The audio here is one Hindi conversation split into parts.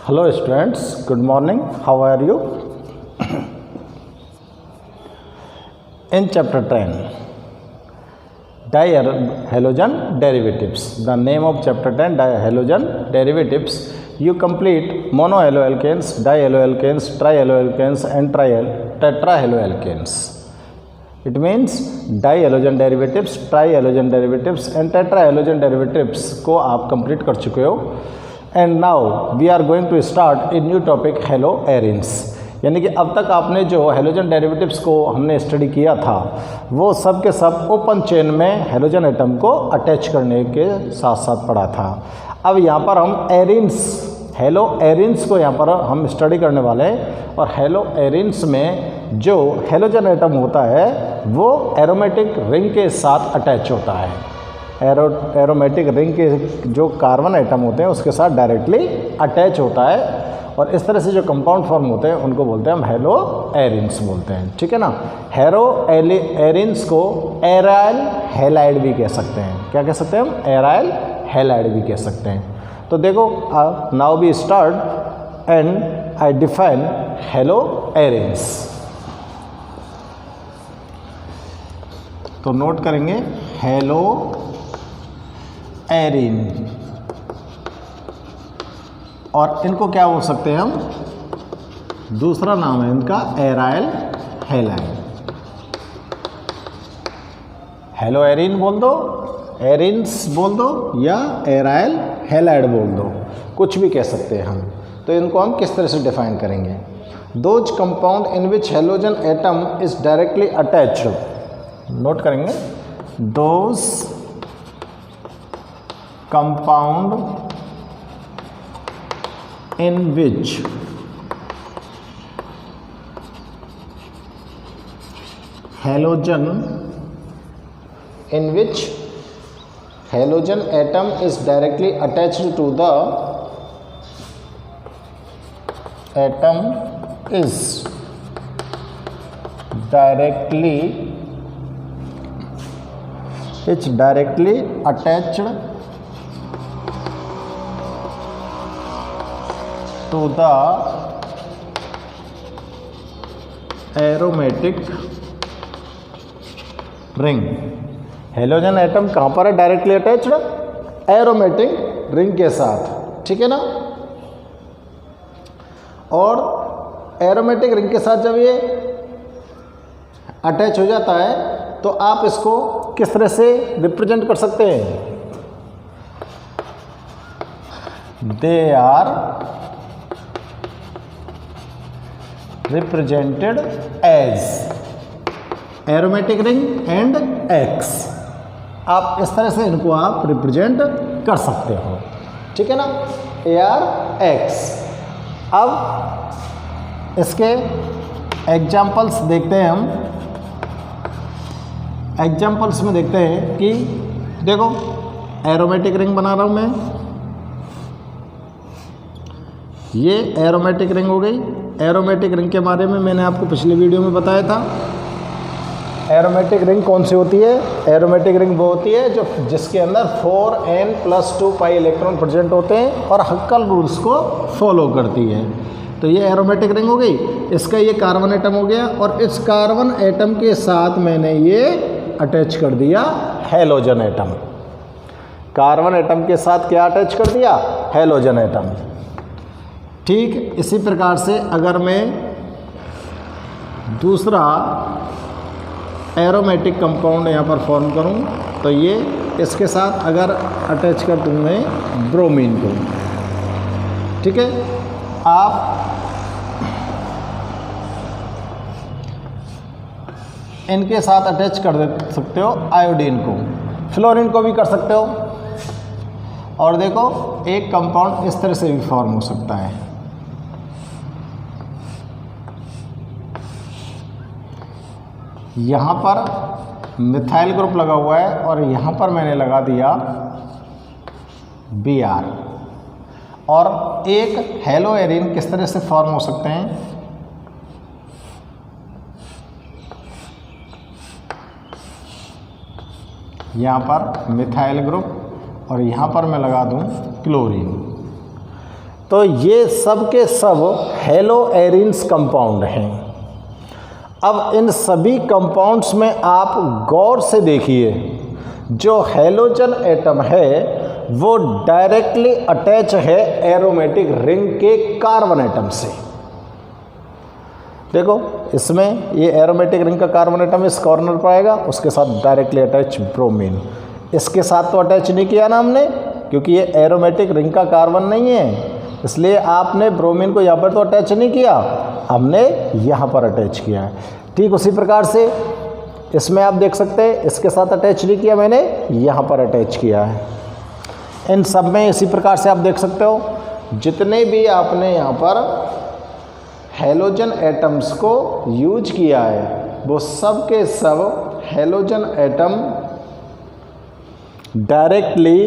Hello students, good morning. How are you? In chapter 10, dihalogen derivatives. The name of chapter 10, dihalogen derivatives. You complete monohaloalkanes, dihaloalkanes, trihaloalkanes and tetrahaloalkanes. It means dihalogen derivatives, trihalogen derivatives and tetrahalogen derivatives को आप complete कर चुके हो. And now we are going to start a new topic haloarenes. यानी कि अब तक आपने जो हेलोजन डेरिवेटिव्स को हमने स्टडी किया था वो सब के सब ओपन चेन में हेलोजन एटम को अटैच करने के साथ साथ पढ़ा था. अब यहाँ पर हम एरिन्स, हेलो एरिन्स को यहाँ पर हम स्टडी करने वाले हैं. और हेलो एरिन्स में जो हेलोजन एटम होता है वो एरोमेटिक रिंग के साथ अटैच होता है. एरोमेटिक रिंग के जो कार्बन एटम होते हैं उसके साथ डायरेक्टली अटैच होता है. और इस तरह से जो कंपाउंड फॉर्म होते हैं उनको बोलते हैं हम हेलो एरिन्स बोलते हैं. ठीक है ना. हेलो एरिन्स को एराइल हैलाइड भी कह सकते हैं. क्या कह सकते हैं हम? एराइल हैलाइड भी कह सकते हैं. तो देखो now we start and I define haloarenes. तो नोट करेंगे हेलो एरिन. और इनको क्या बोल सकते हैं हम? दूसरा नाम है इनका एराइल हैलाइड. हेलो एरिन बोल दो, एरिन्स बोल दो या एराइल हैलाइड बोल दो, कुछ भी कह सकते हैं हम. तो इनको हम किस तरह से डिफाइन करेंगे? Those compound in which halogen atom is directly attached. Note करेंगे those compound in which halogen atom is directly attached to the atom is directly attached to the aromatic ring. Halogen atom कहाँ पर है डायरेक्टली अटैच्ड? एरोमेटिक रिंग के साथ. ठीक है ना. और एरोमेटिक रिंग के साथ जब ये अटैच हो जाता है तो आप इसको किस तरह से रिप्रेजेंट कर सकते हैं? They are represented as aromatic ring and X. आप इस तरह से इनको आप रिप्रेजेंट कर सकते हो. ठीक है ना. AR-X. अब इसके एग्जाम्पल्स देखते हैं हम. एग्जाम्पल्स में देखते हैं कि देखो एरोमेटिक रिंग बना रहा हूँ मैं. ये एरोमेटिक रिंग हो गई. एरोमेटिक रिंग के बारे में मैंने आपको पिछले वीडियो में बताया था. एरोमेटिक रिंग कौन सी होती है? एरोमेटिक रिंग वो होती है जो जिसके अंदर 4n+2 पाई इलेक्ट्रॉन प्रेजेंट होते हैं और हक्कल रूल्स को फॉलो करती है. तो ये एरोमेटिक रिंग हो गई. इसका ये कार्बन एटम हो गया और इस कार्बन एटम के साथ मैंने ये अटैच कर दिया हेलोजन एटम. कार्बन एटम के साथ क्या अटैच कर दिया? Halogen atom. ठीक इसी प्रकार से अगर मैं दूसरा एरोमेटिक कंपाउंड यहाँ पर फॉर्म करूँ तो ये इसके साथ अगर अटैच कर दूँ मैं ब्रोमीन को. ठीक है. आप इनके साथ अटैच कर दे सकते हो आयोडीन को. फ्लोरीन को भी कर सकते हो. और देखो एक कंपाउंड इस तरह से भी फॉर्म हो सकता है. यहाँ पर मिथाइल ग्रुप लगा हुआ है और यहाँ पर मैंने लगा दिया Br. और एक हेलो एरिन किस तरह से फॉर्म हो सकते हैं? यहाँ पर मिथाइल ग्रुप और यहाँ पर मैं लगा दूँ क्लोरीन. तो ये सब के सब हेलो एरिन्स कंपाउंड हैं। अब इन सभी कंपाउंड्स में आप गौर से देखिए, जो हेलोजन एटम है वो डायरेक्टली अटैच है एरोमेटिक रिंग के कार्बन एटम से। देखो इसमें ये एरोमेटिक रिंग का कार्बन एटम इस कॉर्नर पर आएगा, उसके साथ डायरेक्टली अटैच ब्रोमीन। इसके साथ तो अटैच नहीं किया ना हमने, क्योंकि ये एरोमेटिक रिंग का कार्बन नहीं है, इसलिए आपने ब्रोमीन को यहाँ पर तो अटैच नहीं किया, हमने यहाँ पर अटैच किया है। ठीक उसी प्रकार से इसमें आप देख सकते हैं, इसके साथ अटैच नहीं किया मैंने, यहाँ पर अटैच किया है। इन सब में इसी प्रकार से आप देख सकते हो, जितने भी आपने यहाँ पर हेलोजन एटम्स को यूज किया है वो सब के सब halogen atom directly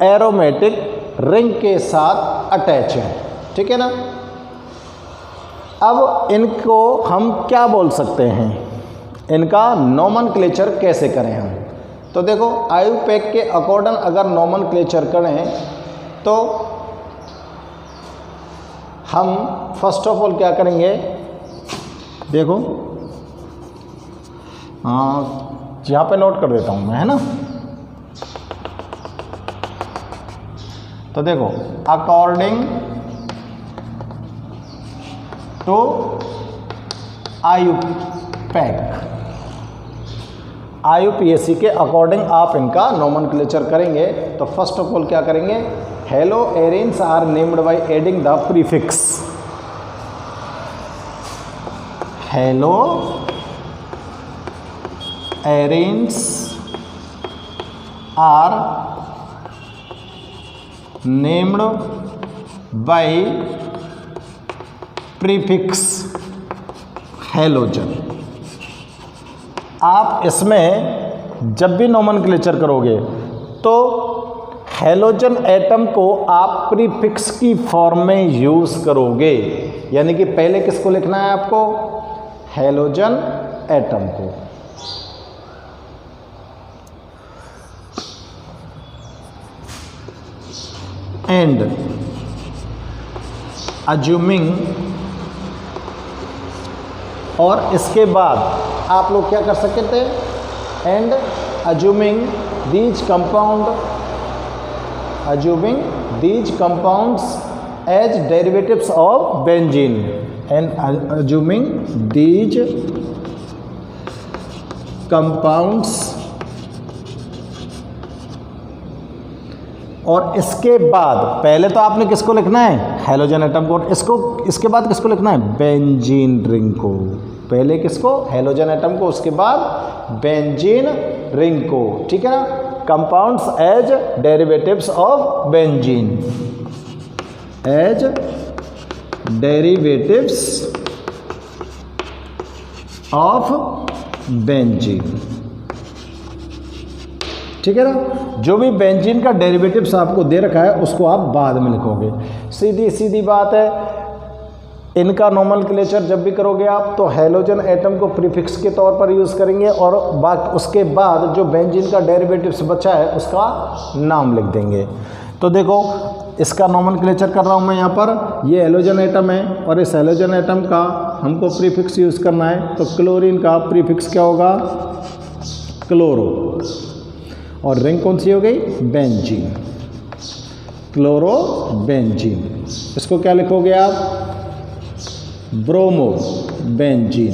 aromatic ring के साथ अटैच है। ठीक है ना। अब इनको हम क्या बोल सकते हैं, इनका नोमेनक्लेचर कैसे करें हम। तो देखो आयुपैक के अकॉर्डिंग अगर नोमेनक्लेचर करें तो हम फर्स्ट ऑफ ऑल क्या करेंगे, देखो यहाँ पे नोट कर देता हूँ मैं, है ना। तो देखो अकॉर्डिंग टू आयुपैक, IUPAC के अकॉर्डिंग आप इनका नोमेनक्लेचर करेंगे। तो फर्स्ट ऑफ ऑल क्या करेंगे, haloarenes are named by adding the prefix haloarenes are named by prefix halogen. आप इसमें जब भी नोमेनक्लेचर करोगे तो हेलोजन एटम को आप प्रीफिक्स की फॉर्म में यूज़ करोगे, यानी कि पहले किसको लिखना है आपको, हेलोजन एटम को। एंड अज्यूमिंग, और इसके बाद आप लोग क्या कर सकते थे, and assuming these compounds as derivatives of benzene, and assuming these compounds, और इसके बाद पहले तो आपने किसको लिखना है, हेलोजन एटम को, इसके बाद किसको लिखना है, बेंजीन रिंग को। पहले किसको, हेलोजन एटम को, उसके बाद बेंजीन रिंग को। ठीक है ना। Compounds as derivatives of benzene, as derivatives of benzene. ठीक है ना। जो भी बेंजीन का डेरिवेटिव्स आपको दे रखा है उसको आप बाद में लिखोगे। सीधी सीधी बात है, इनका नोमेनक्लेचर जब भी करोगे आप तो हेलोजन एटम को प्रीफिक्स के तौर पर यूज़ करेंगे, और उसके बाद जो बेंजीन का डेरिवेटिव्स बचा है उसका नाम लिख देंगे। तो देखो इसका नोमेनक्लेचर कर रहा हूँ मैं यहाँ पर, ये हेलोजन एटम है और इस हेलोजन एटम का हमको प्रीफिक्स यूज़ करना है। तो क्लोरीन का प्रीफिक्स क्या होगा, क्लोरो, और रिंग कौन सी हो गई, बेंजीन, क्लोरो बेंजीन। इसको क्या लिखोगे आप, ब्रोमो बेंजीन।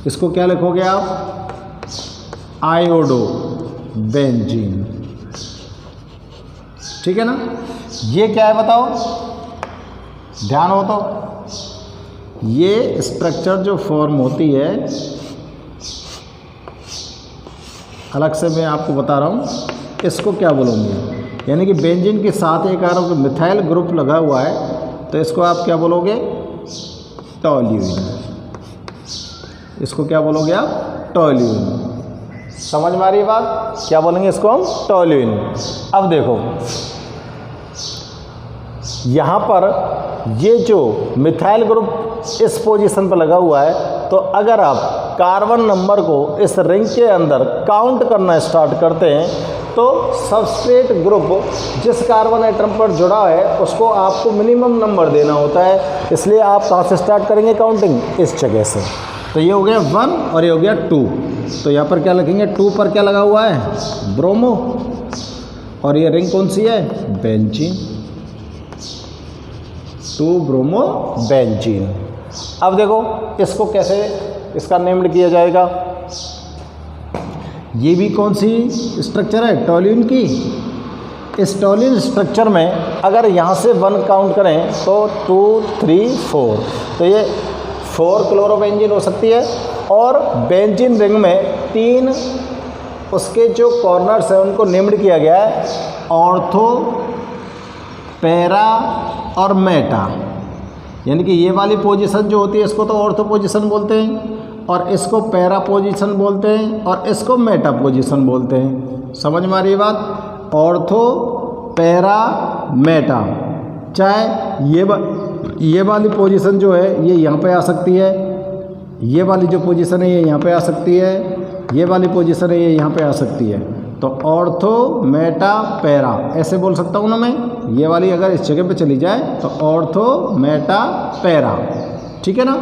इसको क्या लिखोगे आप, आयोडो बेंजीन। ठीक है ना। ये क्या है बताओ, ध्यान हो तो, ये स्ट्रक्चर जो फॉर्म होती है, अलग से मैं आपको बता रहा हूँ, इसको क्या बोलोगे, यानी कि बेंजीन के साथ एक आर मिथाइल ग्रुप लगा हुआ है तो इसको आप क्या बोलोगे, टॉल्यूइन। इसको क्या बोलोगे आप, टॉल्यूइन। समझ में आ रही बात, क्या बोलेंगे इसको हम, टॉल्यूइन। अब देखो यहाँ पर ये जो मिथाइल ग्रुप इस पोजीशन पर लगा हुआ है, तो अगर आप कार्बन नंबर को इस रिंग के अंदर काउंट करना स्टार्ट करते हैं तो सबस्ट्रेट ग्रुप जिस कार्बन एटम पर जुड़ा है उसको आपको मिनिमम नंबर देना होता है, इसलिए आप कहाँ से स्टार्ट करेंगे काउंटिंग, इस जगह से। तो ये हो गया 1 और ये हो गया 2। तो यहाँ पर क्या लिखेंगे, 2 पर क्या लगा हुआ है, ब्रोमो, और ये रिंग कौन सी है, बेंजीन, 2 ब्रोमो बेंजीन। अब देखो इसको कैसे इसका नेम किया जाएगा। ये भी कौन सी स्ट्रक्चर है, टॉल्यून की। इस टॉल्यून स्ट्रक्चर में अगर यहाँ से 1 काउंट करें तो 2 3 4, तो ये 4 क्लोरोबेंजीन हो सकती है। और बेंजीन रिंग में 3 उसके जो कॉर्नर्स हैं उनको नेम्ड किया गया है, ऑर्थो, पैरा और मेटा। यानी कि ये वाली पोजीशन जो होती है इसको तो ऑर्थो पोजीशन बोलते हैं, और इसको पैरा पोजीशन बोलते हैं, और इसको मेटा पोजीशन बोलते हैं। समझ में आ रही बात, ऑर्थो, पैरा, मेटा। चाहे ये वाली पोजीशन जो है ये यहाँ पे आ सकती है, ये वाली जो पोजीशन है ये यहाँ पे आ सकती है, ये वाली पोजीशन है ये यहाँ पे आ सकती है। तो ऑर्थो, मेटा, पैरा ऐसे बोल सकता हूँ ना मैं। ये वाली अगर इस जगह पे चली जाए तो ऑर्थो, मेटा, पैरा, ठीक है ना।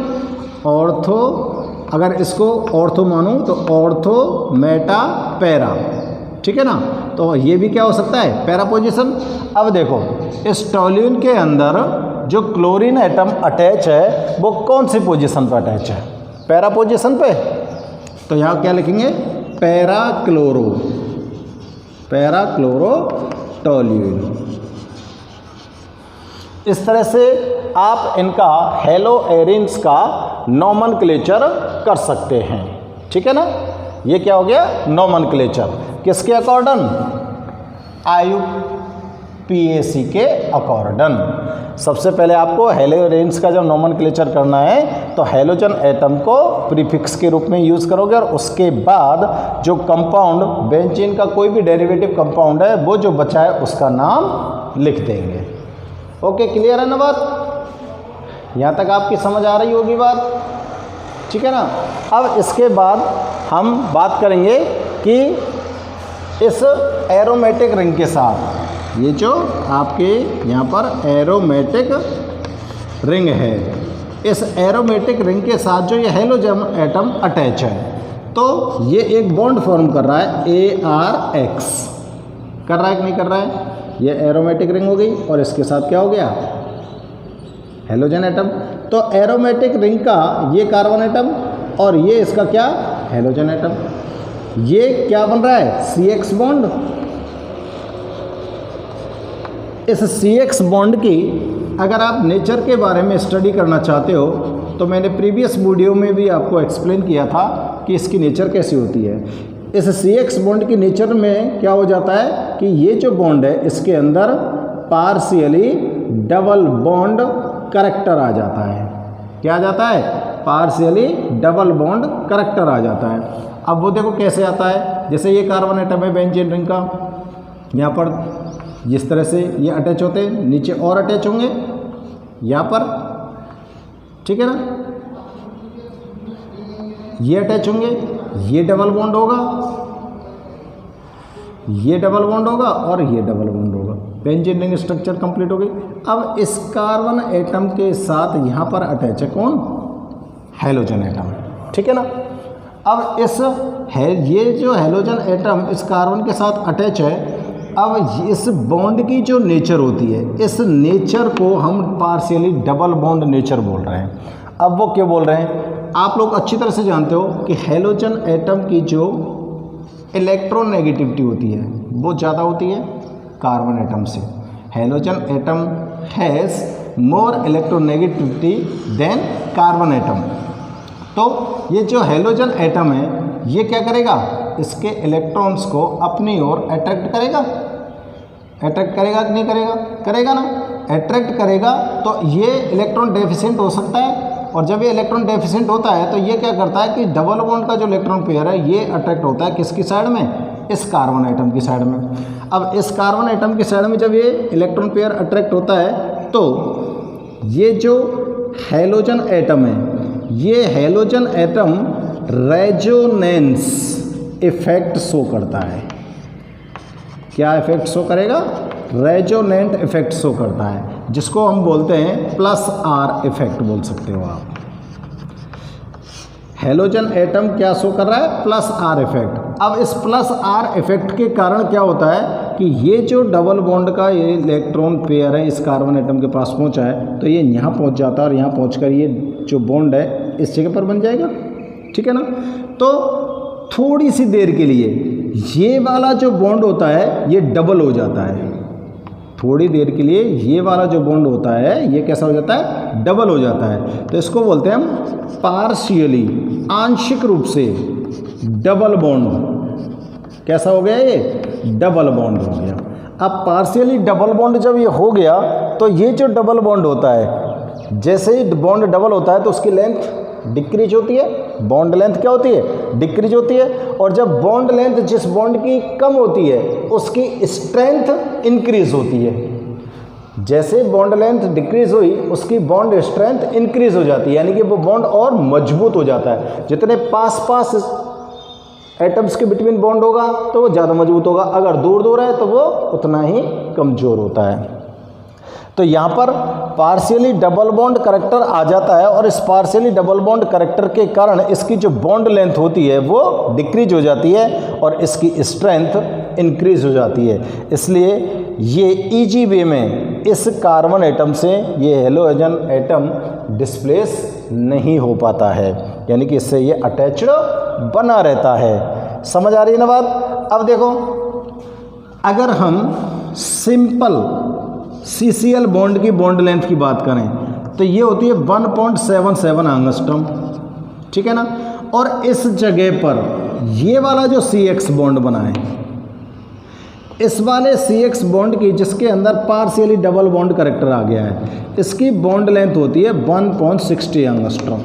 ऑर्थो, अगर इसको ऑर्थो मानूँ तो ऑर्थो, मेटा, पैरा, ठीक है ना। तो ये भी क्या हो सकता है, पैरा पोजीशन। अब देखो इस टॉल्यून के अंदर जो क्लोरीन एटम अटैच है वो कौन सी पोजीशन पर अटैच है, पैरा पोजीशन पे। तो यहाँ क्या लिखेंगे, पैरा क्लोरो, पैरा क्लोरो टॉल्यून। इस तरह से आप इनका हेलो एरिन्स का नोमेनक्लेचर कर सकते हैं, ठीक है ना। ये क्या हो गया, नोमेनक्लेचर किसके अकॉर्डिंग, IUPAC के अकॉर्डिंग। सबसे पहले आपको हेलो एरिन्स का जब नोमेनक्लेचर करना है तो हेलोजन एटम को प्रीफिक्स के रूप में यूज़ करोगे, और उसके बाद जो कंपाउंड बेंजीन का कोई भी डेरिवेटिव कंपाउंड है वो जो बचा है उसका नाम लिख देंगे। ओके, क्लियर है ना बात, यहाँ तक आपकी समझ आ रही होगी बात, ठीक है ना। अब इसके बाद हम बात करेंगे कि इस एरोमेटिक रिंग के साथ, ये जो आपके यहाँ पर एरोमेटिक रिंग है, इस एरोमेटिक रिंग के साथ जो ये हेलोजन एटम अटैच है तो ये एक बॉन्ड फॉर्म कर रहा है, ARX कर रहा है कि नहीं कर रहा है। ये एरोमेटिक रिंग हो गई और इसके साथ क्या हो गया, हेलोजन एटम। तो एरोमेटिक रिंग का ये कार्बन एटम और ये इसका क्या, हेलोजन एटम। ये क्या बन रहा है, CX बॉन्ड। इस CX बॉन्ड की अगर आप नेचर के बारे में स्टडी करना चाहते हो तो मैंने प्रीवियस वीडियो में भी आपको एक्सप्लेन किया था कि इसकी नेचर कैसी होती है। इस CX बॉन्ड की नेचर में क्या हो जाता है कि ये जो बॉन्ड है इसके अंदर पार्शियली डबल बॉन्ड करैक्टर आ जाता है। क्या आ जाता है, पार्शियली डबल बॉन्ड करैक्टर आ जाता है। अब वो देखो कैसे आता है, जैसे ये कार्बन एटम है बेंजीन रिंग का, यहाँ पर जिस तरह से ये अटैच होते हैं, नीचे और अटैच होंगे यहाँ पर, ठीक है ना। ये अटैच होंगे, ये डबल बॉन्ड होगा, ये डबल बॉन्ड होगा और ये डबल बॉन्ड होगा। बेंजीन रिंग स्ट्रक्चर कंप्लीट हो गई। अब इस कार्बन एटम के साथ यहाँ पर अटैच है कौन, हेलोजन एटम, ठीक है ना। अब ये जो हेलोजन एटम इस कार्बन के साथ अटैच है, अब इस बॉन्ड की जो नेचर होती है, इस नेचर को हम पार्शियली डबल बॉन्ड नेचर बोल रहे हैं। अब वो क्यों बोल रहे हैं, आप लोग अच्छी तरह से जानते हो कि हेलोजन एटम की जो इलेक्ट्रोनेगेटिविटी होती है वो ज़्यादा होती है कार्बन एटम से। Halogen atom has more electronegativity than carbon atom. तो ये जो हेलोजन एटम है ये क्या करेगा, इसके इलेक्ट्रॉन्स को अपनी ओर अट्रैक्ट करेगा। अट्रैक्ट करेगा कि नहीं करेगा, करेगा ना। अट्रैक्ट करेगा तो ये इलेक्ट्रॉन डेफिशिएंट हो सकता है, और जब ये इलेक्ट्रॉन डेफिशिएंट होता है तो ये क्या करता है कि डबल बॉन्ड का जो इलेक्ट्रॉन पेयर है ये अट्रैक्ट होता है किसकी साइड में, इस कार्बन एटम की साइड में। अब इस कार्बन एटम की साइड में जब ये इलेक्ट्रॉन पेयर अट्रैक्ट होता है तो ये जो हेलोजन एटम है, ये halogen atom resonance effect show करता है। क्या इफेक्ट शो करेगा? रेजोनेंट इफेक्ट शो करता है, जिसको हम बोलते हैं प्लस आर इफेक्ट बोल सकते हो आप। हेलोजन एटम क्या शो कर रहा है? Plus are effect. अब इस प्लस आर इफेक्ट के कारण क्या होता है कि ये जो डबल बॉन्ड का ये इलेक्ट्रॉन पेयर है इस कार्बन एटम के पास पहुंचा है, तो ये यहाँ पहुंच जाता है और यहाँ पहुंचकर ये जो बॉन्ड है इस जगह पर बन जाएगा, ठीक है ना। तो थोड़ी सी देर के लिए ये वाला जो बॉन्ड होता है ये डबल हो जाता है। थोड़ी देर के लिए ये वाला जो बॉन्ड होता है ये कैसा हो जाता है? डबल हो जाता है। तो इसको बोलते हैं हम पार्शियली, आंशिक रूप से डबल बॉन्ड। कैसा हो गया? ये डबल बॉन्ड हो गया। अब पार्शियली डबल बॉन्ड जब ये हो गया तो ये जो डबल बॉन्ड होता है, जैसे ही बॉन्ड डबल होता है तो उसकी लेंथ डिक्रीज होती है। बॉन्ड लेंथ क्या होती है? डिक्रीज होती है। और जब बॉन्ड लेंथ जिस बॉन्ड की कम होती है उसकी स्ट्रेंथ इंक्रीज होती है। जैसे बॉन्ड लेंथ डिक्रीज हुई उसकी बॉन्ड स्ट्रेंथ इंक्रीज हो जाती है, यानी कि वो बॉन्ड और मजबूत हो जाता है। जितने पास पास एटम्स के बिटवीन बॉन्ड होगा तो वो ज़्यादा मजबूत होगा, अगर दूर दूर है तो वो उतना ही कमज़ोर होता है। तो यहाँ पर पार्शियली डबल बॉन्ड करैक्टर आ जाता है और इस पार्शियली डबल बॉन्ड करैक्टर के कारण इसकी जो बॉन्ड लेंथ होती है वो डिक्रीज हो जाती है और इसकी स्ट्रेंथ इंक्रीज हो जाती है। इसलिए ये इजी वे में इस कार्बन एटम से ये हेलोजन एटम डिस्प्लेस नहीं हो पाता है, यानी कि इससे ये अटैच्ड बना रहता है। समझ आ रही है ना बात? अब देखो, अगर हम सिंपल CCl बॉन्ड की बॉन्ड लेंथ की बात करें तो ये होती है 1.77 एंगस्ट्रॉम, ठीक है ना। और इस जगह पर ये वाला जो CX बॉन्ड बना है, इस वाले CX बॉन्ड की जिसके अंदर पार्शियली डबल बॉन्ड करैक्टर आ गया है, इसकी बॉन्ड लेंथ होती है 1.60 एंगस्ट्रॉम।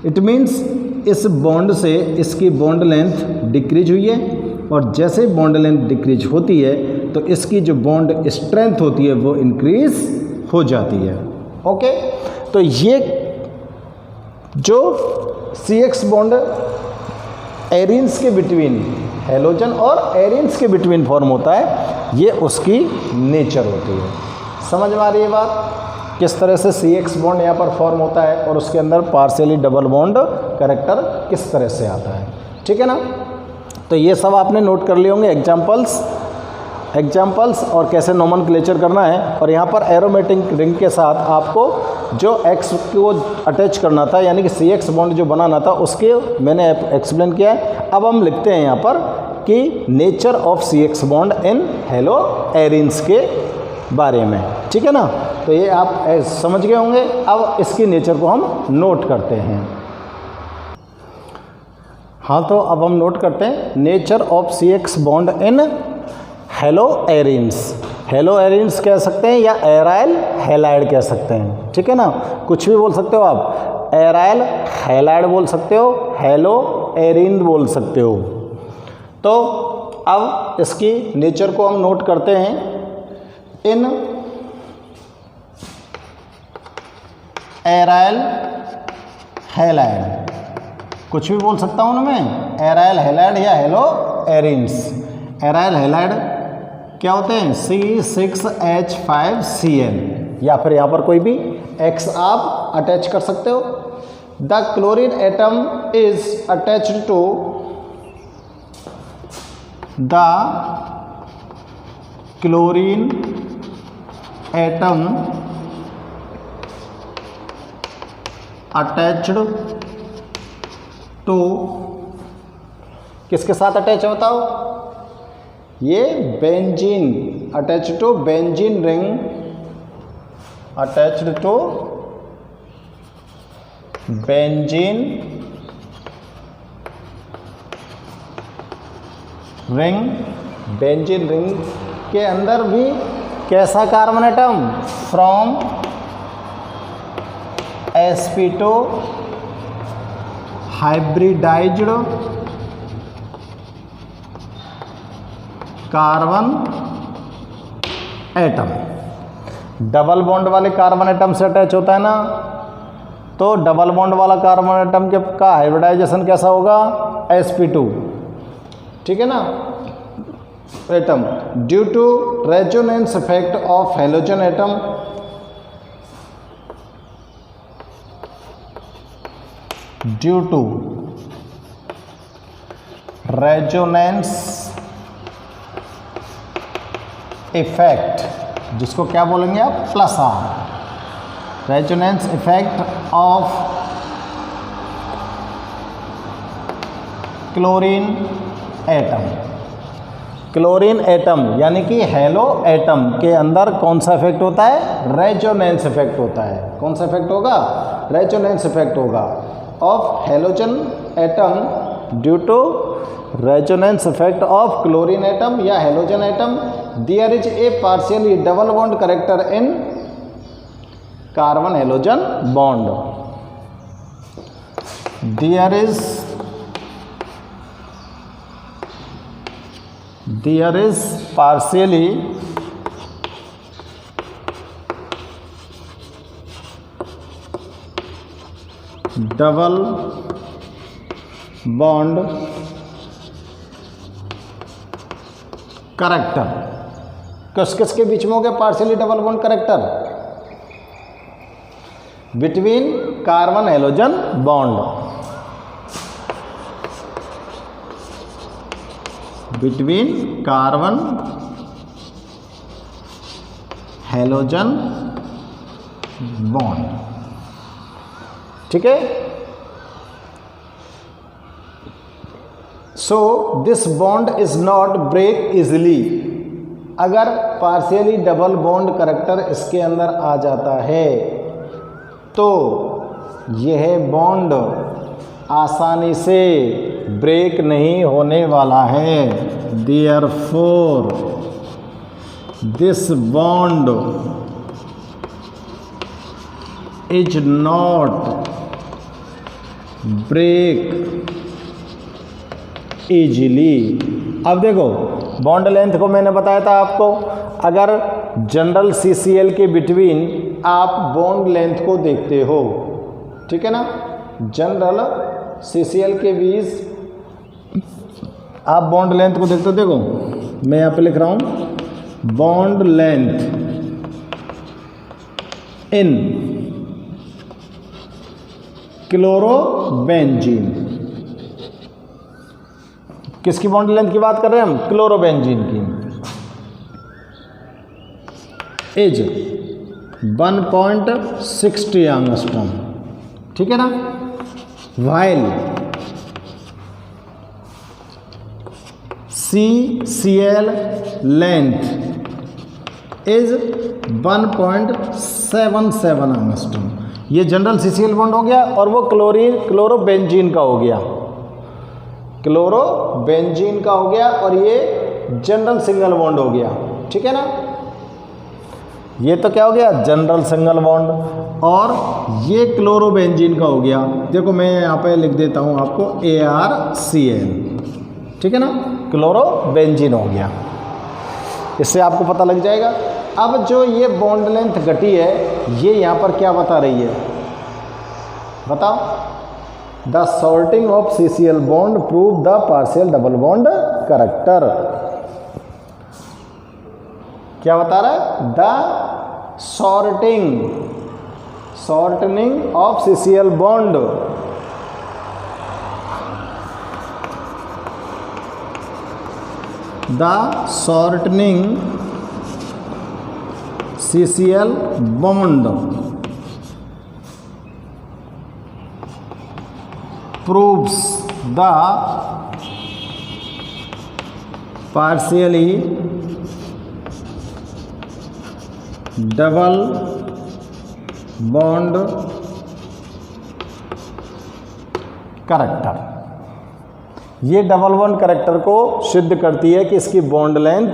इट मीन्स इस बॉन्ड से इसकी बॉन्ड लेंथ डिक्रीज हुई है और जैसे बॉन्ड लेंथ डिक्रीज होती है तो इसकी जो बॉन्ड स्ट्रेंथ होती है वो इंक्रीज हो जाती है। ओके, तो ये जो CX बॉन्ड एरिन्स के बिटवीन, हेलोजन और एरिन्स के बिटवीन फॉर्म होता है, ये उसकी नेचर होती है। समझ में आ रही है बात? किस तरह से CX बॉन्ड यहाँ पर फॉर्म होता है और उसके अंदर पार्शियली डबल बॉन्ड करैक्टर किस तरह से आता है, ठीक है ना। तो ये सब आपने नोट कर लिए होंगे एग्जाम्पल्स और कैसे नोमेनक्लेचर करना है। और यहाँ पर एरोमेटिक रिंग के साथ आपको जो X को अटैच करना था, यानी कि CX बॉन्ड जो बनाना था, उसके मैंने एक्सप्लेन किया है। अब हम लिखते हैं यहाँ पर कि nature of CX bond in hello arenes के बारे में, ठीक है ना। तो ये आप समझ गए होंगे। अब इसकी नेचर को हम नोट करते हैं। हाँ, तो अब हम नोट करते हैं nature of CX bond in hello arenes. Hello arenes कह सकते हैं या एराइल हैलाइड कह सकते हैं, ठीक है ना। कुछ भी बोल सकते हो आप, एराइल हैलाइड बोल सकते हो, हेलो एरिन बोल सकते हो। तो अब इसकी नेचर को हम नोट करते हैं। इन एराइल हैलाइड, कुछ भी बोल सकता हूँ ना मैं, एराइल हैलाइड या हेलो एरिन्स। एराइल हैलाइड क्या होते हैं? C6H5Cl, या फिर यहाँ पर कोई भी X आप अटैच कर सकते हो। The chlorine atom is attached to the chlorine atom attached to, किसके साथ अटैच होता हो? ये benzene, attached to benzene ring, attached to benzene ring. Benzene ring के अंदर भी कैसा carbon atom? From sp2 hybridised carbon atom. Double bond वाले कार्बन एटम से अटैच होता है ना, तो डबल बॉन्ड वाला कार्बन एटम के का हाइब्रिडाइजेशन कैसा होगा? sp2, ठीक है ना। atom due to resonance effect of halogen atom, due to resonance effect, जिसको क्या बोलेंगे आप, plus R, resonance effect of chlorine atom. Chlorine atom यानी कि हेलो एटम के अंदर कौन सा इफेक्ट होता है, रेजोनेंस इफेक्ट होता है। कौन सा इफेक्ट होगा, रेजोनेंस इफेक्ट होगा of halogen atom due to resonance effect of chlorine atom या halogen atom. There is a partially double bond character in carbon halogen bond. There is partially double bond character. किस किस के बीच में हो गया partially double bond character, between carbon halogen bond, between carbon halogen bond. ठीक है, so this bond is not break easily. अगर पार्शियली डबल बॉन्ड करेक्टर इसके अंदर आ जाता है तो यह बॉन्ड आसानी से ब्रेक नहीं होने वाला है। Therefore this bond is not break easily. अब देखो बॉन्ड लेंथ को मैंने बताया था आपको, अगर जनरल CCl के बिटवीन आप बॉन्ड लेंथ को देखते हो, ठीक है ना, जनरल CCl के बीच आप बॉन्ड लेंथ को देखते हो। देखो मैं यहाँ पे लिख रहा हूँ बॉन्ड लेंथ इन क्लोरोबेंजीन। किसकी बॉन्ड लेंथ की बात कर रहे हैं हम, क्लोरोबेंजीन की। इज 1.60 एंगस्ट्रॉम, ठीक है ना। While CCl length is 1.77 angstrom. ये जनरल CCl बॉन्ड हो गया और वो क्लोरोबेंजीन का हो गया, क्लोरोबेंजीन का हो गया, और ये जनरल सिंगल बॉन्ड हो गया, ठीक है ना। ये तो क्या हो गया, जनरल सिंगल बॉन्ड, और ये क्लोरोबेंजीन का हो गया। देखो मैं यहाँ पे लिख देता हूँ आपको ArCl, ठीक है ना, क्लोरोबेंजीन हो गया। इससे आपको पता लग जाएगा। अब जो ये बॉन्ड लेंथ घटी है, ये यहाँ पर क्या बता रही है, बताओ। The sorting of CCl bond prove the partial double bond character. क्या बता रहा है, the shortening of CCl bond CCl bond proves the partially double bond character। ये डबल बॉन्ड कैरेक्टर को सिद्ध करती है कि इसकी बॉन्ड लेंथ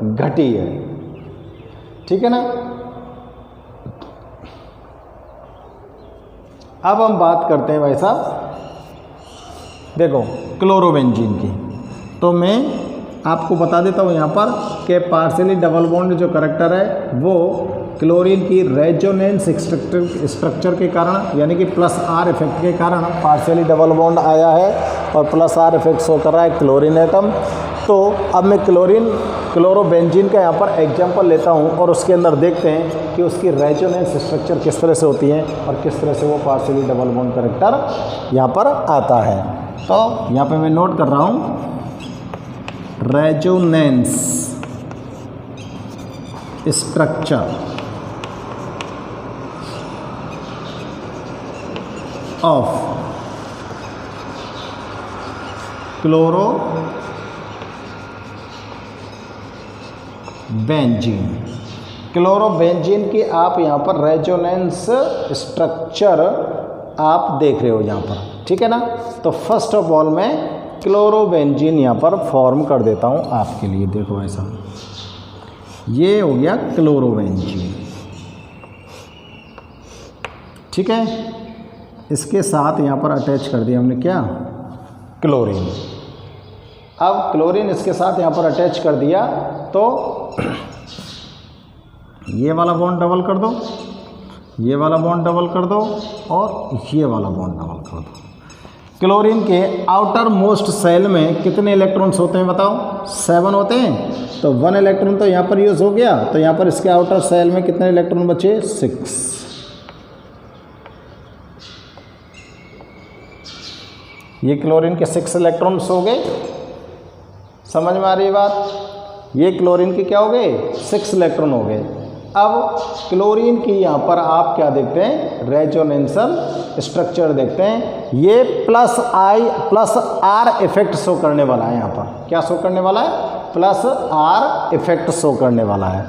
घटी है, ठीक है ना। अब हम बात करते हैं भाई साहब, देखो क्लोरोबेंजीन की। तो मैं आपको बता देता हूँ यहाँ पर कि पार्शियली डबल बॉन्ड जो कैरेक्टर है वो क्लोरीन की रेजोनेंस स्ट्रक्चर के कारण, यानी कि प्लस आर इफेक्ट के कारण पार्शियली डबल बॉन्ड आया है, और प्लस आर इफेक्ट शो कर रहा है क्लोरीन एटम। तो अब मैं क्लोरोबेंजीन का यहाँ पर एग्जांपल लेता हूँ और उसके अंदर देखते हैं कि उसकी रेजोनेंस स्ट्रक्चर किस तरह से होती है और किस तरह से वो पार्शियली डबल बॉन्ड कैरेक्टर यहाँ पर आता है। तो यहाँ पे मैं नोट कर रहा हूँ रेजोनेंस स्ट्रक्चर ऑफ क्लोरोबेंजीन की आप यहाँ पर रेजोनेंस स्ट्रक्चर आप देख रहे हो यहाँ पर, ठीक है ना। तो फर्स्ट ऑफ ऑल मैं क्लोरोबेंजीन यहाँ पर फॉर्म कर देता हूँ आपके लिए। देखो ऐसा, ये हो गया क्लोरोबेंजीन, ठीक है। इसके साथ यहाँ पर अटैच कर दिया हमने क्या, क्लोरीन। अब क्लोरीन इसके साथ यहाँ पर अटैच कर दिया तो ये वाला बॉन्ड डबल कर दो, ये वाला बॉन्ड डबल कर दो और ये वाला बॉन्ड डबल कर दो। क्लोरीन के आउटर मोस्ट सेल में कितने इलेक्ट्रॉन्स होते हैं बताओ? 7 होते हैं। तो 1 इलेक्ट्रॉन तो यहाँ पर यूज़ हो गया, तो यहाँ पर इसके आउटर सेल में कितने इलेक्ट्रॉन बचे? 6। ये क्लोरीन के 6 इलेक्ट्रॉन्स हो गए। समझ में आ रही बात? ये क्लोरीन के क्या हो गए? 6 इलेक्ट्रॉन हो गए। अब क्लोरीन की यहाँ पर आप क्या देखते हैं? रेजोनेंसल स्ट्रक्चर देखते हैं। ये +R इफेक्ट शो करने वाला है। यहाँ पर क्या शो करने वाला है? +R इफेक्ट शो करने वाला है।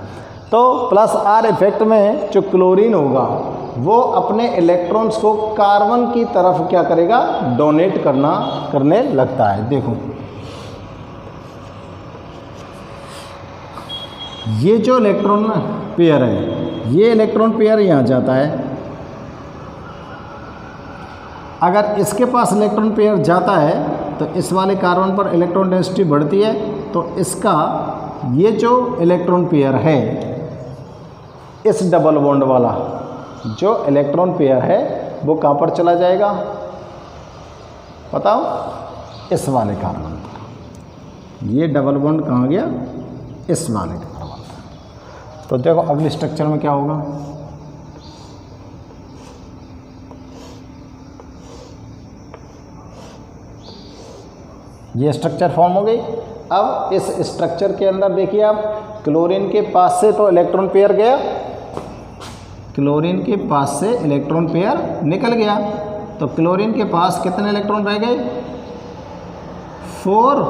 तो +R इफेक्ट में जो क्लोरीन होगा वो अपने इलेक्ट्रॉन्स को कार्बन की तरफ क्या करेगा? डोनेट करने लगता है। देखो ये जो इलेक्ट्रॉन पेयर है, ये इलेक्ट्रॉन पेयर यहाँ जाता है। अगर इसके पास इलेक्ट्रॉन पेयर जाता है तो इस वाले कार्बन पर इलेक्ट्रॉन डेंसिटी बढ़ती है, तो इसका ये जो इलेक्ट्रॉन पेयर है, इस डबल बॉन्ड वाला जो इलेक्ट्रॉन पेयर है वो कहाँ पर चला जाएगा बताओ? इस वाले कार्बन पर। ये डबल बॉन्ड कहाँ गया? इस वाले कार्बन पर। तो देखो अगले स्ट्रक्चर में क्या होगा? ये स्ट्रक्चर फॉर्म हो गई। अब इस स्ट्रक्चर के अंदर देखिए आप, क्लोरीन के पास से तो इलेक्ट्रॉन पेयर गया, क्लोरीन के पास से इलेक्ट्रॉन पेयर निकल गया, तो क्लोरीन के पास कितने इलेक्ट्रॉन रह गए? 4।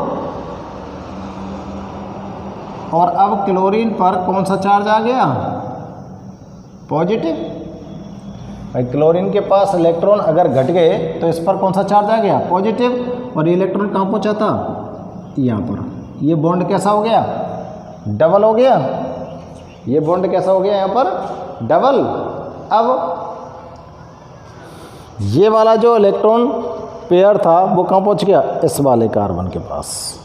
और अब क्लोरीन पर कौन सा चार्ज आ गया? पॉजिटिव। भाई क्लोरीन के पास इलेक्ट्रॉन अगर घट गए तो इस पर कौन सा चार्ज आ गया? पॉजिटिव। और ये इलेक्ट्रॉन कहाँ पहुँचा था? यहाँ पर। ये बॉन्ड कैसा हो गया? डबल हो गया। ये बॉन्ड कैसा हो गया यहाँ पर? डबल। अब ये वाला जो इलेक्ट्रॉन पेयर था वो कहाँ पहुँच गया? इस वाले कार्बन के पास,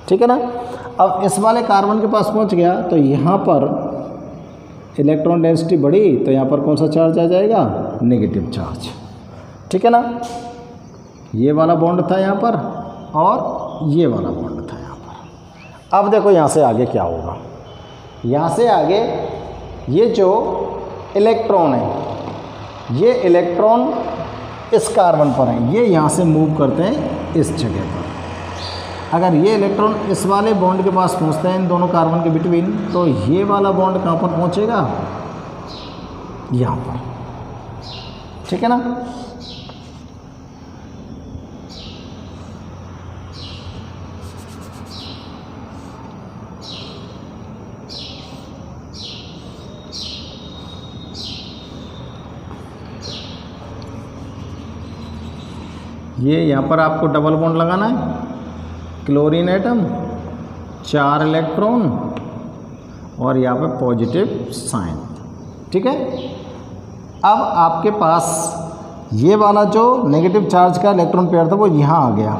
ठीक है ना। अब इस वाले कार्बन के पास पहुँच गया तो यहाँ पर इलेक्ट्रॉन डेंसिटी बढ़ी, तो यहाँ पर कौन सा चार्ज आ जाएगा? नेगेटिव चार्ज, ठीक है ना। ये वाला बॉन्ड था यहाँ पर और ये वाला बॉन्ड था यहाँ पर। अब देखो यहाँ से आगे क्या होगा। यहाँ से आगे ये जो इलेक्ट्रॉन है, ये इलेक्ट्रॉन इस कार्बन पर हैं, ये यहाँ से मूव करते हैं इस जगह पर। अगर ये इलेक्ट्रॉन इस वाले बॉन्ड के पास पहुँचते हैं इन दोनों कार्बन के बिटवीन, तो ये वाला बॉन्ड कहाँ पर पहुँचेगा? यहाँ पर, ठीक है ना। ये यहाँ पर आपको डबल बॉन्ड लगाना है, क्लोरीन एटम, 4 इलेक्ट्रॉन और यहाँ पे पॉजिटिव साइन, ठीक है। अब आपके पास ये वाला जो नेगेटिव चार्ज का इलेक्ट्रॉन पेयर था वो यहाँ आ गया,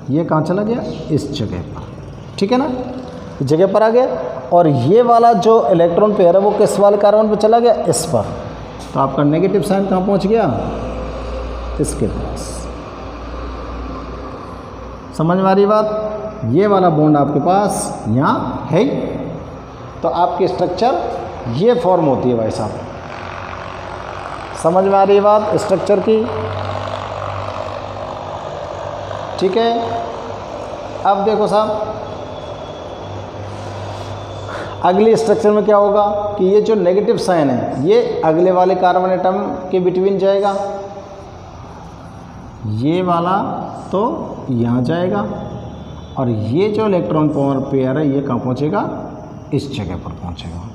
ये कहाँ चला गया? इस जगह पर, ठीक है ना, इस जगह पर आ गया। और ये वाला जो इलेक्ट्रॉन पेयर है वो किस वाले कार्बन पर चला गया? इस पर। तो आपका नेगेटिव साइन कहाँ पहुँच गया? इसके पास। समझ में आ रही बात? ये वाला बॉन्ड आपके पास यहाँ है, तो आपकी स्ट्रक्चर ये फॉर्म होती है भाई साहब। समझ में आ रही है बात स्ट्रक्चर की? ठीक है। अब देखो साहब, अगली स्ट्रक्चर में क्या होगा कि ये जो नेगेटिव साइन है ये अगले वाले कार्बन एटम के बिटवीन जाएगा, ये वाला तो यहाँ जाएगा, और ये जो इलेक्ट्रॉन पेयर है ये कहाँ पहुँचेगा? इस जगह पर पहुँचेगा।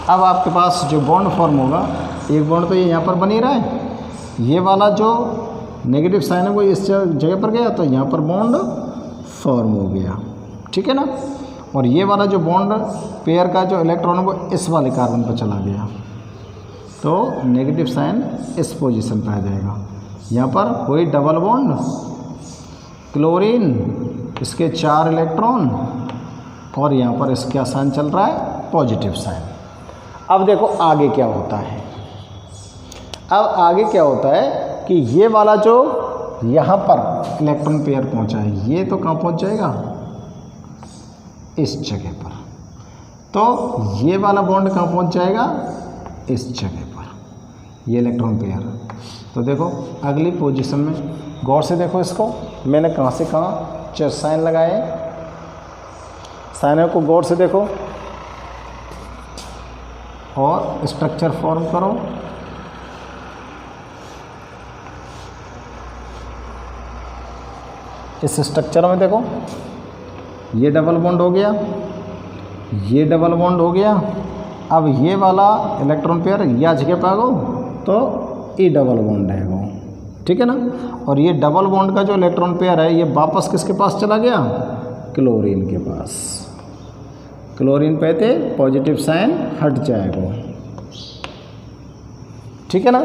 अब आपके पास जो बॉन्ड फॉर्म होगा, एक बॉन्ड तो ये यहाँ पर बनी रहा है, ये वाला जो नेगेटिव साइन है वो इस जगह पर गया, तो यहाँ पर बॉन्ड फॉर्म हो गया, ठीक है ना। और ये वाला जो बॉन्ड पेयर का जो इलेक्ट्रॉन है वो इस वाले कार्बन पर चला गया, तो नेगेटिव साइन इस पोजीशन पर आ जाएगा। यहाँ पर कोई डबल बॉन्ड, क्लोरीन, इसके 4 इलेक्ट्रॉन, और यहाँ पर इसका साइन चल रहा है पॉजिटिव साइन। अब देखो आगे क्या होता है। अब आगे क्या होता है कि ये वाला जो यहाँ पर इलेक्ट्रॉन पेयर पहुँचा है ये तो कहाँ पहुँच जाएगा? इस जगह पर। तो ये वाला बॉन्ड कहाँ पहुँच जाएगा? इस जगह पर, ये इलेक्ट्रॉन पेयर। तो देखो अगली पोजीशन में गौर से देखो इसको, मैंने कहाँ से कहाँ साइन लगाए, साइनों को गौर से देखो और स्ट्रक्चर फॉर्म करो। इस स्ट्रक्चर में देखो ये डबल बॉन्ड हो गया, ये डबल बॉन्ड हो गया। अब ये वाला इलेक्ट्रॉन पेयर या जगह पे आ गो तो ये डबल बॉन्ड है वो, ठीक है ना। और ये डबल बॉन्ड का जो इलेक्ट्रॉन पेयर है ये वापस किसके पास चला गया? क्लोरीन के पास। क्लोरीन पे थे पॉजिटिव साइन हट जाएगा, ठीक है ना।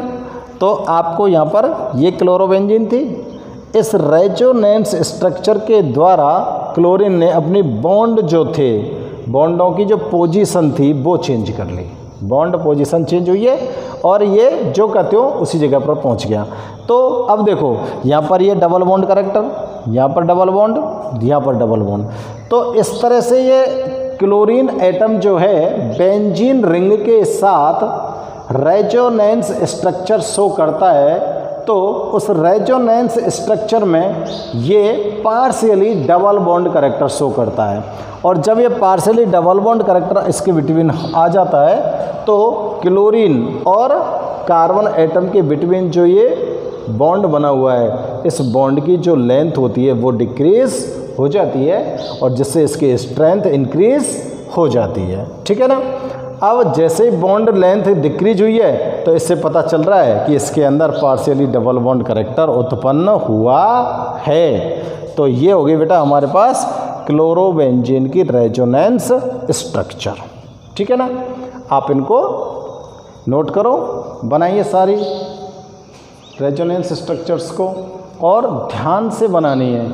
तो आपको यहाँ पर ये क्लोरोबेंजीन थी, इस रेजोनेंस स्ट्रक्चर के द्वारा क्लोरीन ने अपनी बॉन्ड जो थे, बॉन्डों की जो पोजीशन थी वो चेंज कर ली, बॉन्ड पोजीशन चेंज हुई है और ये जो कहते हो उसी जगह पर पहुंच गया। तो अब देखो यहाँ पर ये डबल बॉन्ड करेक्टर, यहाँ पर डबल बॉन्ड, यहाँ पर डबल बॉन्ड। तो इस तरह से ये क्लोरीन एटम जो है बेंजीन रिंग के साथ रेजोनेंस स्ट्रक्चर शो करता है। तो उस रेजोनेंस स्ट्रक्चर में ये partially double bond character show करता है, और जब ये पार्शियली डबल बॉन्ड करेक्टर इसके बिटवीन आ जाता है तो क्लोरीन और कार्बन एटम के बिटवीन जो ये बॉन्ड बना हुआ है, इस बॉन्ड की जो लेंथ होती है वो डिक्रीज हो जाती है, और जिससे इसकी स्ट्रेंथ इंक्रीज हो जाती है, ठीक है ना। अब जैसे ही बॉन्ड लेंथ डिक्रीज हुई है तो इससे पता चल रहा है कि इसके अंदर पार्शियली डबल बॉन्ड करेक्टर उत्पन्न हुआ है। तो ये हो गई बेटा हमारे पास क्लोरोबेंजीन की रेजोनेंस स्ट्रक्चर, ठीक है ना। आप इनको नोट करो, बनाइए सारी रेजोनेंस स्ट्रक्चर्स को, और ध्यान से बनानी है,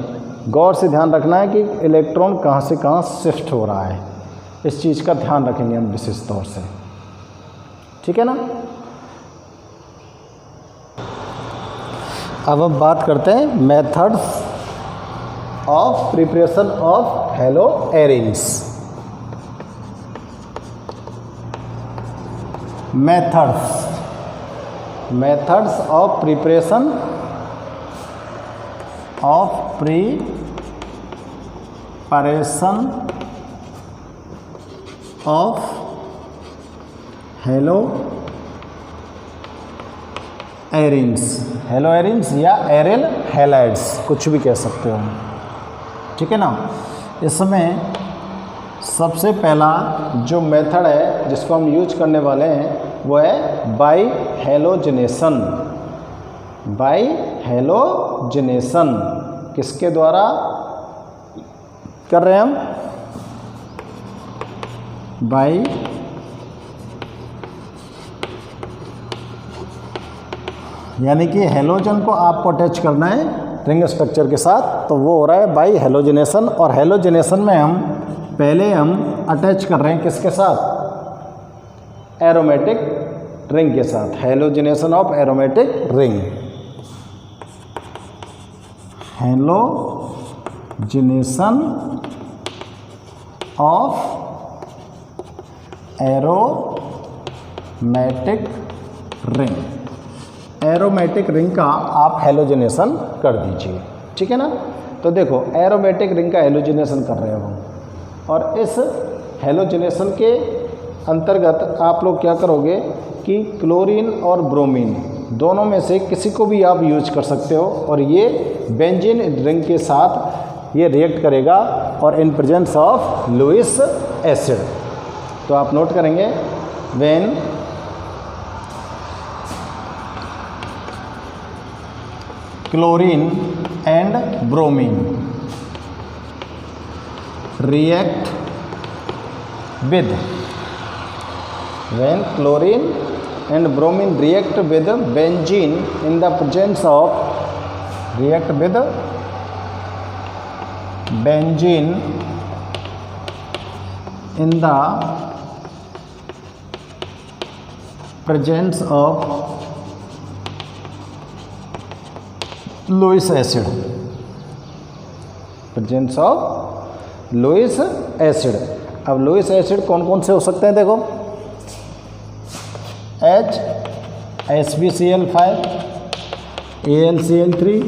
गौर से ध्यान रखना है कि इलेक्ट्रॉन कहाँ से कहाँ शिफ्ट हो रहा है, इस चीज़ का ध्यान रखेंगे हम विशेष तौर से, ठीक है ना। अब हम बात करते हैं methods of preparation of hello arenes. Methods of preparation of hello arenes या एरिल हैलाइड्स, कुछ भी कह सकते हो, ठीक है ना। इसमें सबसे पहला जो मेथड है जिसको हम यूज करने वाले हैं वो है बाई हेलोजनेशन। किसके द्वारा कर रहे हैं हम? बाई यानी कि हेलोजन को आपको अटैच करना है रिंग स्ट्रक्चर के साथ, तो वो हो रहा है बाई हेलोजनेशन। और हेलोजनेशन में हम पहले अटैच कर रहे हैं किसके साथ, एरोमेटिक रिंग के साथ, halogenation of aromatic ring, halogenation of aromatic ring, aromatic ring का आप हेलोजिनेशन कर दीजिए, ठीक है ना। तो देखो एरोमेटिक रिंग का हेलोजिनेशन कर रहे हो हम, और इस हेलोजिनेशन के अंतर्गत आप लोग क्या करोगे कि क्लोरीन और ब्रोमीन दोनों में से किसी को भी आप यूज कर सकते हो, और ये बेंजीन रिंग के साथ ये रिएक्ट करेगा और in presence of Lewis acid. तो आप नोट करेंगे when chlorine and bromine react with, when chlorine and bromine react with benzene in the presence of, react with benzene in the presence of Lewis acid, presence of Lewis acid. अब लुईस एसिड कौन कौन से हो सकते हैं, देखो HSbCl5, AlCl3,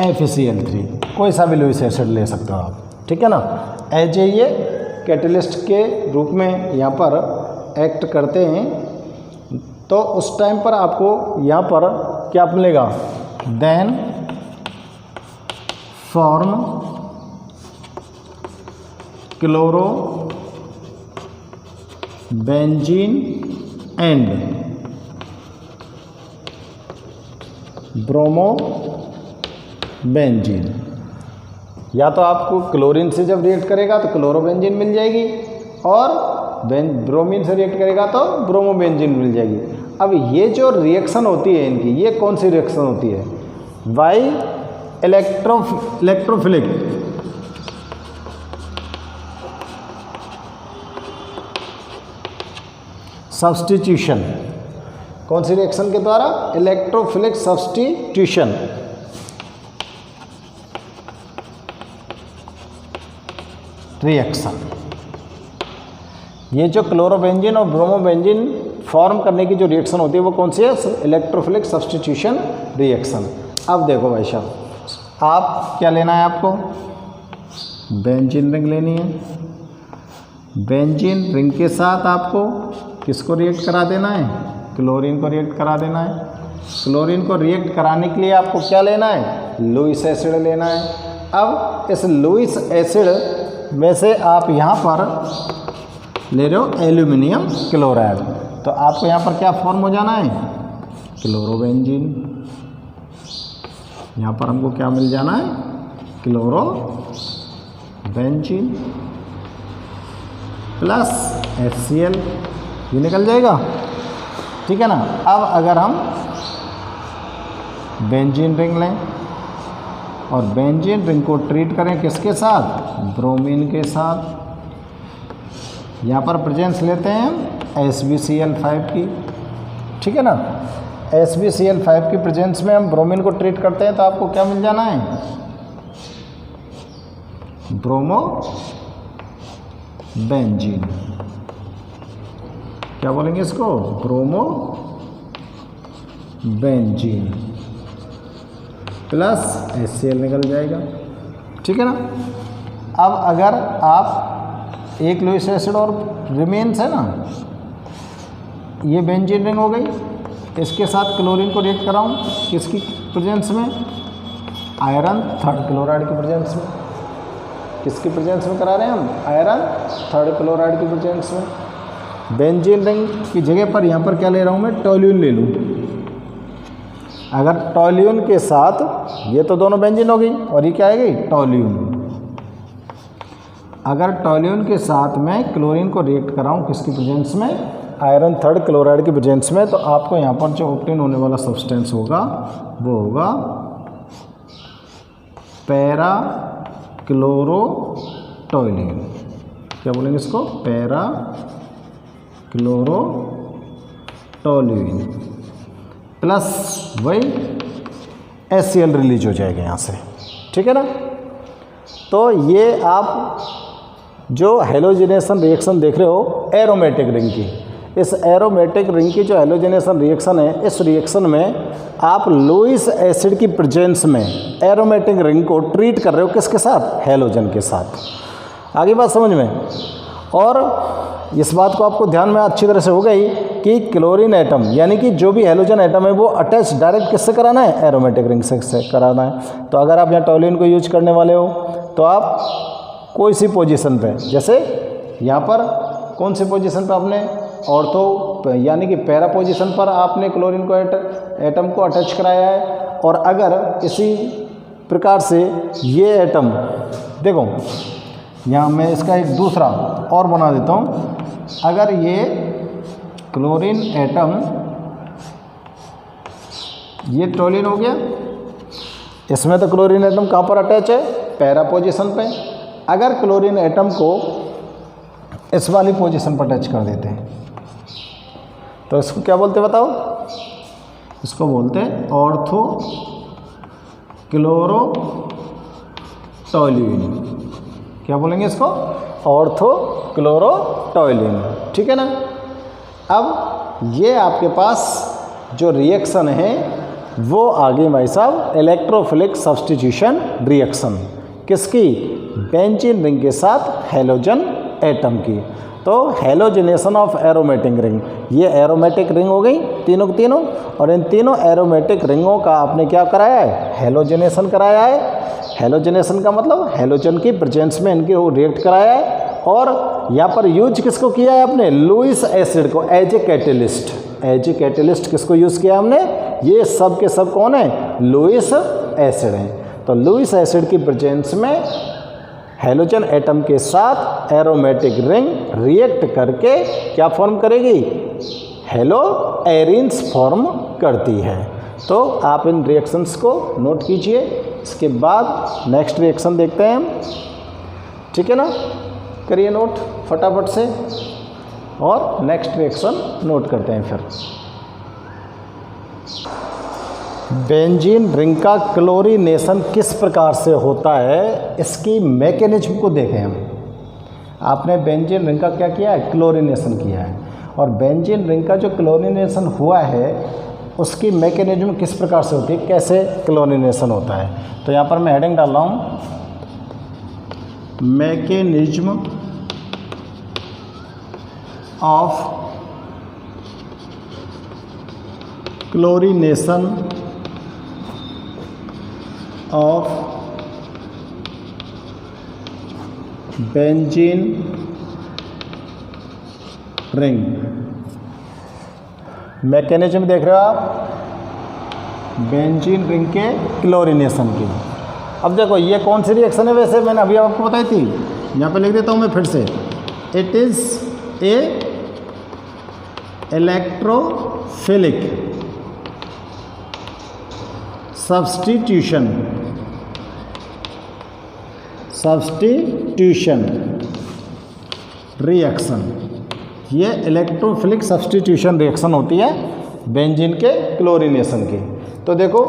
FeCl3, कोई सा भी लुईस एसिड ले सकते हो आप, ठीक है ना। एज ये कैटलिस्ट के रूप में यहाँ पर एक्ट करते हैं, तो उस टाइम पर आपको यहाँ पर क्या मिलेगा, then form chlorobenzene and bromobenzene. या तो आपको क्लोरीन से जब रिएक्ट करेगा तो क्लोरोबेंजीन मिल जाएगी, और ब्रोमीन से रिएक्ट करेगा तो ब्रोमोबेंजीन मिल जाएगी। अब ये जो रिएक्शन होती है इनकी, ये कौन सी रिएक्शन होती है, बाई इलेक्ट्रोफिलिक सब्स्टिट्यूशन। कौन सी रिएक्शन के द्वारा, इलेक्ट्रोफिलिक सब्स्टिट्यूशन। रिएक्शन, ये जो क्लोरोबेंजीन और ब्रोमोबेंजीन फॉर्म करने की जो रिएक्शन होती है वो कौन सी है, इलेक्ट्रोफिलिक सब्स्टिट्यूशन रिएक्शन। अब देखो भाई साहब, आप क्या लेना है, आपको बेंजीन रिंग लेनी है। बेंजीन रिंग के साथ आपको किसको रिएक्ट करा देना है, क्लोरीन को रिएक्ट करा देना है। क्लोरीन को रिएक्ट कराने के लिए आपको क्या लेना है, लुईस एसिड लेना है। अब इस लुईस एसिड में से आप यहाँ पर ले रहे हो एल्यूमिनियम क्लोराइड, तो आपको यहाँ पर क्या फॉर्म हो जाना है, क्लोरोबेंजीन। यहाँ पर हमको क्या मिल जाना है, क्लोरोबेंजीन प्लस HCl, ये निकल जाएगा, ठीक है ना। अब अगर हम बेंजीन रिंग लें और बेंजीन रिंग को ट्रीट करें किसके साथ, ब्रोमीन के साथ, यहाँ पर प्रेजेंस लेते हैं हम SbCl5 की, ठीक है ना। SbCl5 की प्रेजेंस में हम ब्रोमीन को ट्रीट करते हैं तो आपको क्या मिल जाना है, ब्रोमोबेंजीन। क्या बोलेंगे इसको, ब्रोमोबेंजीन प्लस HCl निकल जाएगा, ठीक है ना। अब अगर आप एक लुईस एसिड और रिमेन्स है ना, ये बेंजीन रिंग हो गई, इसके साथ क्लोरीन को रिएक्ट कराऊं किसकी प्रेजेंस में, आयरन थर्ड क्लोराइड की प्रेजेंस में। किसकी प्रेजेंस में करा रहे हैं हम, आयरन थर्ड क्लोराइड की प्रेजेंस में। बेंजीन रिंग की जगह पर यहाँ पर क्या ले रहा हूँ मैं, टोल्यून ले लूँ। अगर टोल्यून के साथ, ये तो दोनों बेंजीन हो गई और ये क्या आएगी, टोल्यून। अगर टोल्यून के साथ मैं क्लोरीन को रिएक्ट कराऊँ किसकी प्रेजेंस में, आयरन थर्ड क्लोराइड की प्रेजेंस में, तो आपको यहाँ पर जो ऑब्टेन होने वाला सब्सटेंस होगा वो होगा पैरा क्लोरोटोल्यून। क्या बोलेंगे इसको, पैरा क्लोरोटोल्यूइन प्लस वही HCl रिलीज हो जाएगा यहाँ से, ठीक है ना। तो ये आप जो हेलोजिनेशन रिएक्शन देख रहे हो एरोमेटिक रिंग की, इस एरोमेटिक रिंग की जो हेलोजिनेशन रिएक्शन है, इस रिएक्शन में आप लुईस एसिड की प्रेजेंस में एरोमेटिक रिंग को ट्रीट कर रहे हो किसके साथ, हेलोजन के साथ। आगे बात समझ में। और इस बात को आपको ध्यान में अच्छी तरह से हो गई कि क्लोरीन एटम यानी कि जो भी हेलोजन एटम है वो अटैच डायरेक्ट किससे कराना है, एरोमेटिक रिंग से कराना है। तो अगर आप यहाँ टोल्यूइन को यूज करने वाले हो तो आप कोई सी पोजीशन पे, जैसे यहाँ पर कौन सी पोजीशन पे आपने ऑर्थो यानी कि पैरा पोजीशन पर आपने क्लोरीन को एटम को अटैच कराया है। और अगर इसी प्रकार से ये एटम देखो, यहाँ मैं इसका एक दूसरा और बना देता हूँ। अगर ये क्लोरीन एटम, ये टोल्यूइन हो गया, इसमें तो क्लोरीन एटम कहाँ पर अटैच है, पैरा पोजीशन पे। अगर क्लोरीन एटम को इस वाली पोजीशन पर टच कर देते हैं तो इसको क्या बोलते हैं बताओ, इसको बोलते हैं ऑर्थो क्लोरोटोल्यूइन। क्या बोलेंगे इसको, ऑर्थो क्लोरोटोल्यूइन, ठीक है ना। अब ये आपके पास जो रिएक्शन है वो आगे भाई साहब इलेक्ट्रोफिलिक सब्स्टिट्यूशन रिएक्शन किसकी, बेंजीन रिंग के साथ हेलोजन एटम की। तो हेलोजिनेशन ऑफ एरोमेटिक रिंग, ये एरोमेटिक रिंग हो गई तीनों की तीनों, और इन तीनों एरोमेटिक रिंगों का आपने क्या कराया है, हेलोजिनेशन कराया है। हेलोजिनेशन का मतलब हेलोजन की प्रेजेंस में इनके रिएक्ट कराया है। और यहाँ पर यूज किसको किया है आपने, लुईस एसिड को as a catalyst. As a catalyst किसको यूज़ किया हमने, ये सब के सब कौन है, लुईस एसिड हैं। तो लुईस एसिड की प्रेजेंस में हेलोजन एटम के साथ एरोमेटिक रिंग रिएक्ट करके क्या फॉर्म करेगी, हेलो एरिन्स फॉर्म करती है। तो आप इन रिएक्शंस को नोट कीजिए। इसके बाद नेक्स्ट रिएक्शन देखते हैं हम, ठीक है ना। करिए नोट फटाफट से और नेक्स्ट रिएक्शन नोट करते हैं। फिर बेंजीन रिंग का क्लोरीनेशन किस प्रकार से होता है, इसकी मैकेनिज्म को देखें हम। आपने बेंजीन रिंग का क्या किया है, क्लोरीनेशन किया है। और बेंजीन रिंग का जो क्लोरीनेशन हुआ है उसकी मैकेनिज्म किस प्रकार से होती है, कैसे क्लोरीनेशन होता है। तो यहाँ पर मैं हेडिंग डाल रहा हूँ, mechanism of chlorination of benzene ring. Mechanism देख रहे हो आप बेंजीन रिंग के क्लोरीनेशन की। अब देखो ये कौन सी रिएक्शन है, वैसे मैंने अभी आपको बताई थी, यहाँ पे लिख देता हूँ मैं फिर से। It is a electrophilic substitution reaction. ये इलेक्ट्रोफिलिक सब्स्टिट्यूशन रिएक्शन होती है बेंजीन के क्लोरीनेशन की। तो देखो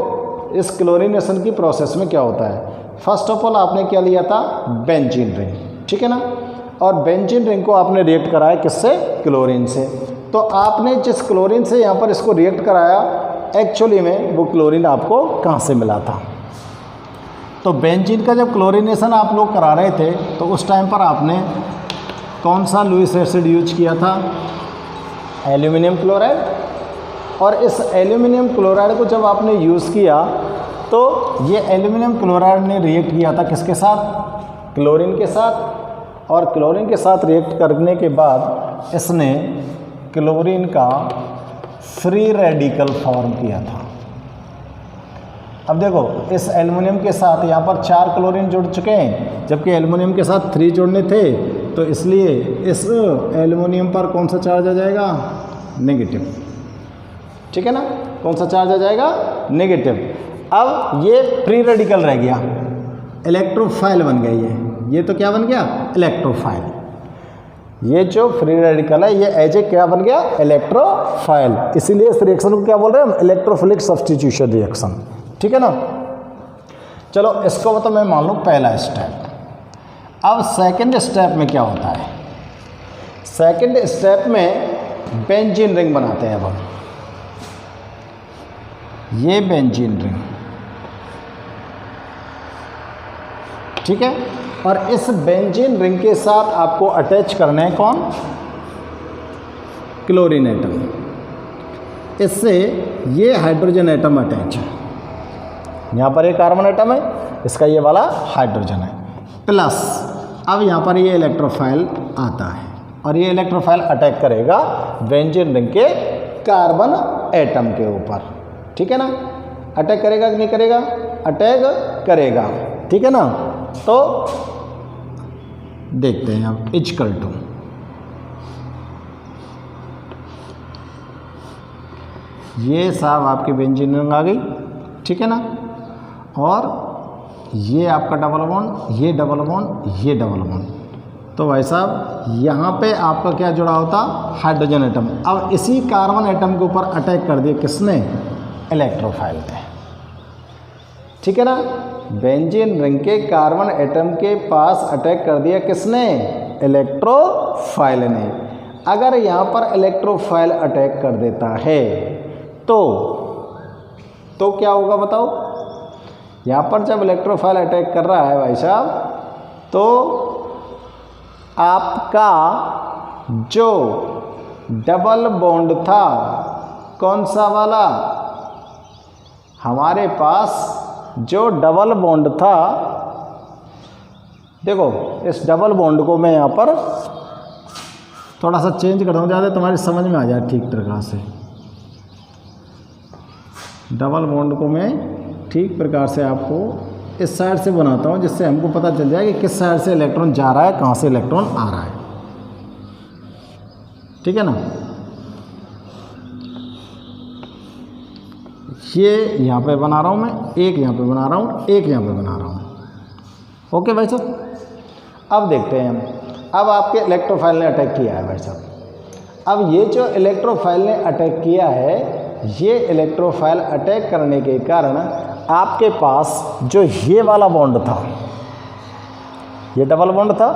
इस क्लोरीनेशन की प्रोसेस में क्या होता है, फर्स्ट ऑफ ऑल आपने क्या लिया था, बेंजीन रिंग, ठीक है ना। और बेंजीन रिंग को आपने रिएक्ट कराया किससे, क्लोरीन से। तो आपने जिस क्लोरीन से यहाँ पर इसको रिएक्ट कराया, एक्चुअली में वो क्लोरीन आपको कहाँ से मिला था। तो बेंजीन का जब क्लोरीनेशन आप लोग करा रहे थे तो उस टाइम पर आपने कौन सा लुईस एसिड यूज किया था, एल्यूमिनियम क्लोराइड। और इस एल्यूमिनियम क्लोराइड को जब आपने यूज़ किया तो ये एल्यूमिनियम क्लोराइड ने रिएक्ट किया था किसके साथ, क्लोरीन के साथ। और क्लोरीन के साथ रिएक्ट करने के बाद इसने क्लोरीन का फ्री रेडिकल फॉर्म किया था। अब देखो इस एल्युमिनियम के साथ यहाँ पर 4 क्लोरीन जुड़ चुके हैं, जबकि एल्युमिनियम के साथ 3 जोड़ने थे। तो इसलिए इस एल्युमिनियम पर कौन सा चार्ज आ जाएगा, नेगेटिव, ठीक है ना। कौन सा चार्ज आ जाएगा, नेगेटिव। अब ये फ्री रेडिकल रह गया, इलेक्ट्रोफाइल बन गया ये तो क्या बन गया, इलेक्ट्रोफाइल। ये जो फ्री रेडिकल है ये एज ए क्या बन गया, इलेक्ट्रोफाइल। इसीलिए इस रिएक्शन को क्या बोल रहे हैं हम, इलेक्ट्रोफिलिक सब्स्टिट्यूशन रिएक्शन। ठीक है ना। चलो इसको तो मैं मान लूँ पहला स्टेप। अब सेकंड स्टेप में क्या होता है, सेकंड स्टेप में बेंजीन रिंग बनाते हैं। अब हम ये बेंजीन रिंग, ठीक है, और इस बेंजीन रिंग के साथ आपको अटैच करना है कौन, क्लोरीन एटम। इससे ये हाइड्रोजन एटम अटैच है, यहाँ पर एक कार्बन एटम है, इसका ये वाला हाइड्रोजन है, प्लस अब यहाँ पर ये इलेक्ट्रोफाइल आता है और ये इलेक्ट्रोफाइल अटैक करेगा बेंजीन रिंग के कार्बन एटम के ऊपर। ठीक है ना, अटैक करेगा कि नहीं करेगा, अटैक करेगा। ठीक है ना, तो देखते हैं अब इक्वल टू ये साहब आपकी बेंजीन रिंग आ गई। ठीक है ना, और ये आपका डबल बॉन्ड, ये डबल बॉन्ड, ये डबल बॉन्ड, तो भाई साहब यहाँ पे आपका क्या जुड़ा होता, हाइड्रोजन एटम। अब इसी कार्बन एटम के ऊपर अटैक कर दिया किसने, इलेक्ट्रोफाइल ने। ठीक है ना, बेंजीन रिंग के कार्बन एटम के पास अटैक कर दिया किसने, इलेक्ट्रोफाइल ने। अगर यहाँ पर इलेक्ट्रोफाइल अटैक कर देता है तो क्या होगा बताओ। यहाँ पर जब इलेक्ट्रोफाइल अटैक कर रहा है भाई साहब, तो आपका जो डबल बॉन्ड था, कौन सा वाला, हमारे पास जो डबल बॉन्ड था, देखो इस डबल बॉन्ड को मैं यहाँ पर थोड़ा सा चेंज करता हूँ, ज़्यादा तुम्हारी समझ में आ जाए ठीक प्रकार से। डबल बॉन्ड को मैं ठीक प्रकार से आपको इस साइड से बनाता हूँ, जिससे हमको पता चल जाए कि किस साइड से इलेक्ट्रॉन जा रहा है, कहाँ से इलेक्ट्रॉन आ रहा है। ठीक है ना, ये यहाँ पे बना रहा हूँ मैं, एक यहाँ पे बना रहा हूँ, एक यहाँ पे बना रहा हूँ। ओके भाई साहब, अब देखते हैं हम। अब आपके इलेक्ट्रोफाइल ने अटैक किया है भाई साहब। अब ये जो इलेक्ट्रोफाइल ने अटैक किया है, ये इलेक्ट्रोफाइल अटैक करने के कारण आपके पास जो ये वाला बॉन्ड था, ये डबल बॉन्ड था,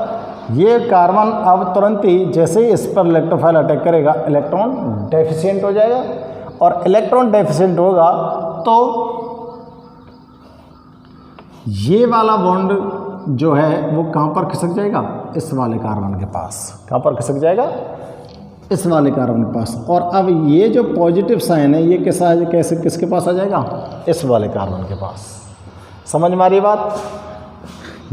ये कार्बन अब तुरंत ही जैसे ही इस पर इलेक्ट्रोफाइल अटैक करेगा, इलेक्ट्रॉन डेफिशिएंट हो जाएगा, और इलेक्ट्रॉन डेफिशिएंट होगा तो ये वाला बॉन्ड जो है वो कहाँ पर खिसक जाएगा, इस वाले कार्बन के पास। कहाँ पर खिसक जाएगा, इस वाले कार्बन के पास। और अब ये जो पॉजिटिव साइन है ये कैसे किसके पास आ जाएगा, इस वाले कार्बन के पास। समझ में आ रही बात।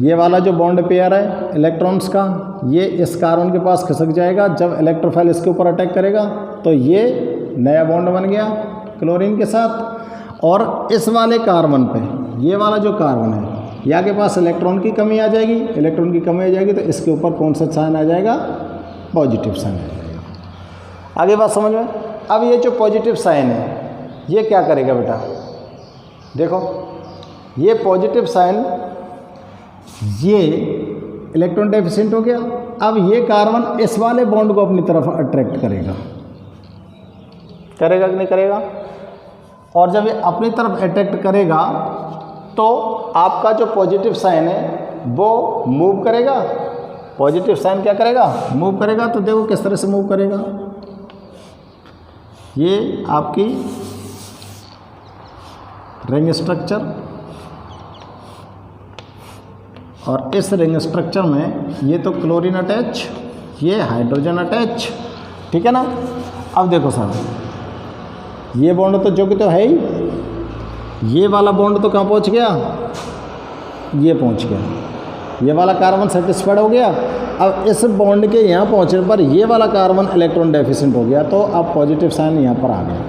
ये वाला जो बॉन्ड पेयर है इलेक्ट्रॉन्स का, ये इस कार्बन के पास खिसक जाएगा। जब इलेक्ट्रोफाइल इसके ऊपर अटैक करेगा तो ये नया बॉन्ड बन गया क्लोरीन के साथ, और इस वाले कार्बन पे, ये वाला जो कार्बन है, यहाँ के पास इलेक्ट्रॉन की कमी आ जाएगी। इलेक्ट्रॉन की कमी आ जाएगी तो इसके ऊपर कौन सा साइन आ जाएगा, पॉजिटिव साइन आ जाएगा। आगे बात समझ में। अब ये जो पॉजिटिव साइन है ये क्या करेगा बेटा, देखो ये पॉजिटिव साइन, ये इलेक्ट्रॉन डेफिशिएंट हो गया। अब ये कार्बन इस वाले बॉन्ड को अपनी तरफ अट्रैक्ट करेगा, करेगा कि नहीं करेगा। और जब ये अपनी तरफ अट्रैक्ट करेगा तो आपका जो पॉजिटिव साइन है वो मूव करेगा। पॉजिटिव साइन क्या करेगा, मूव करेगा। तो देखो किस तरह से मूव करेगा। ये आपकी रिंग स्ट्रक्चर, और इस रिंग स्ट्रक्चर में ये तो क्लोरीन अटैच, ये हाइड्रोजन अटैच। ठीक है ना। अब देखो सर, ये बॉन्ड तो जो कि तो है ही, ये वाला बॉन्ड तो कहाँ पहुँच गया, ये पहुँच गया। ये वाला कार्बन सेटिस्फाइड हो गया। अब इस बॉन्ड के यहाँ पहुँचने पर ये वाला कार्बन इलेक्ट्रॉन डेफिशिएंट हो गया, तो अब पॉजिटिव साइन यहाँ पर आ गया।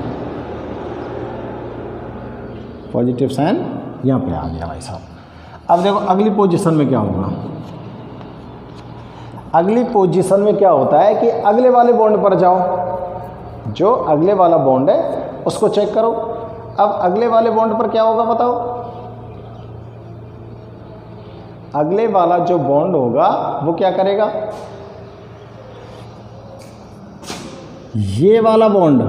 पॉजिटिव साइन यहाँ पे आ गया भाई साहब। अब देखो अगली पोजीशन में क्या होगा। अगली पोजीशन में क्या होता है कि अगले वाले बॉन्ड पर जाओ, जो अगले वाला बॉन्ड है उसको चेक करो। अब अगले वाले बॉन्ड पर क्या होगा बताओ। अगले वाला जो बॉन्ड होगा वो क्या करेगा, ये वाला बॉन्ड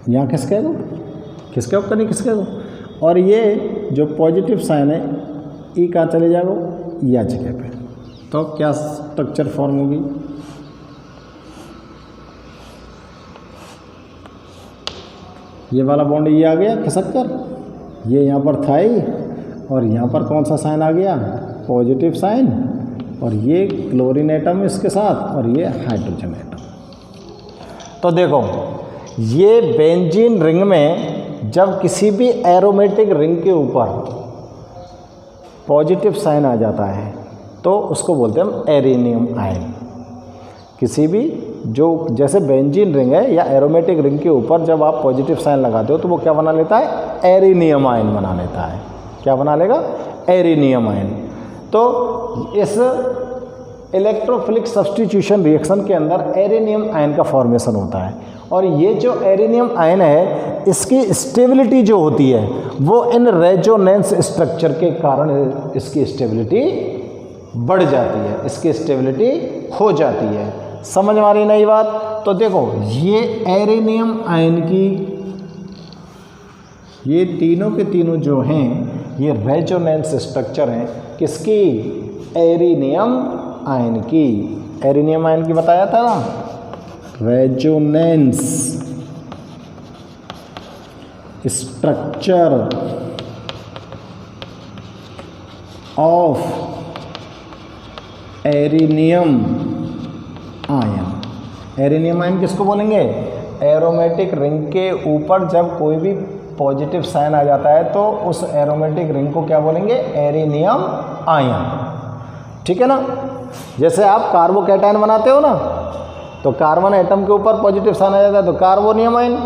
यहाँ खिसके दो, खिसके ऊपर नहीं खिसके दो, और ये जो पॉजिटिव साइन है ई कहाँ चले जाएगा, या जगह पे। तो क्या स्ट्रक्चर फॉर्म होगी, ये वाला बॉन्ड ये आ गया खिसक कर, ये यहाँ पर था ही, और यहाँ पर कौन सा साइन आ गया, पॉजिटिव साइन, और ये क्लोरीन एटम इसके साथ, और ये हाइड्रोजन एटम। तो देखो ये बेंजीन रिंग में जब किसी भी एरोमेटिक रिंग के ऊपर पॉजिटिव साइन आ जाता है तो उसको बोलते हैं हम एरेनियम आयन। किसी भी जो जैसे बेंजीन रिंग है या एरोमेटिक रिंग के ऊपर जब आप पॉजिटिव साइन लगाते हो तो वो क्या बना लेता है, एरेनियम आयन बना लेता है। क्या बना लेगा, एरेनियम आयन। तो इस इलेक्ट्रोफिलिक सब्स्टिट्यूशन रिएक्शन के अंदर एरेनियम आयन का फॉर्मेशन होता है, और ये जो एरेनियम आयन है इसकी स्टेबिलिटी जो होती है वो इन रेजोनेंस स्ट्रक्चर के कारण इसकी स्टेबिलिटी बढ़ जाती है, इसकी स्टेबिलिटी हो जाती है। समझ में आ रही नई बात। तो देखो ये एरेनियम आयन की, ये तीनों के तीनों जो हैं ये रेजोनेंस स्ट्रक्चर हैं किसकी, एरेनियम आयन की। एरेनियम आयन की बताया था ना, resonance structure of arenium ion. Arenium ion किसको बोलेंगे, एरोमेटिक रिंग के ऊपर जब कोई भी पॉजिटिव साइन आ जाता है तो उस एरोमेटिक रिंग को क्या बोलेंगे, एरेनियम आयन। ठीक है ना। जैसे आप कार्बोकैटायन बनाते हो ना, तो कार्बन एटम के ऊपर पॉजिटिव साइन आ जाता है तो कार्बोनियम आयन।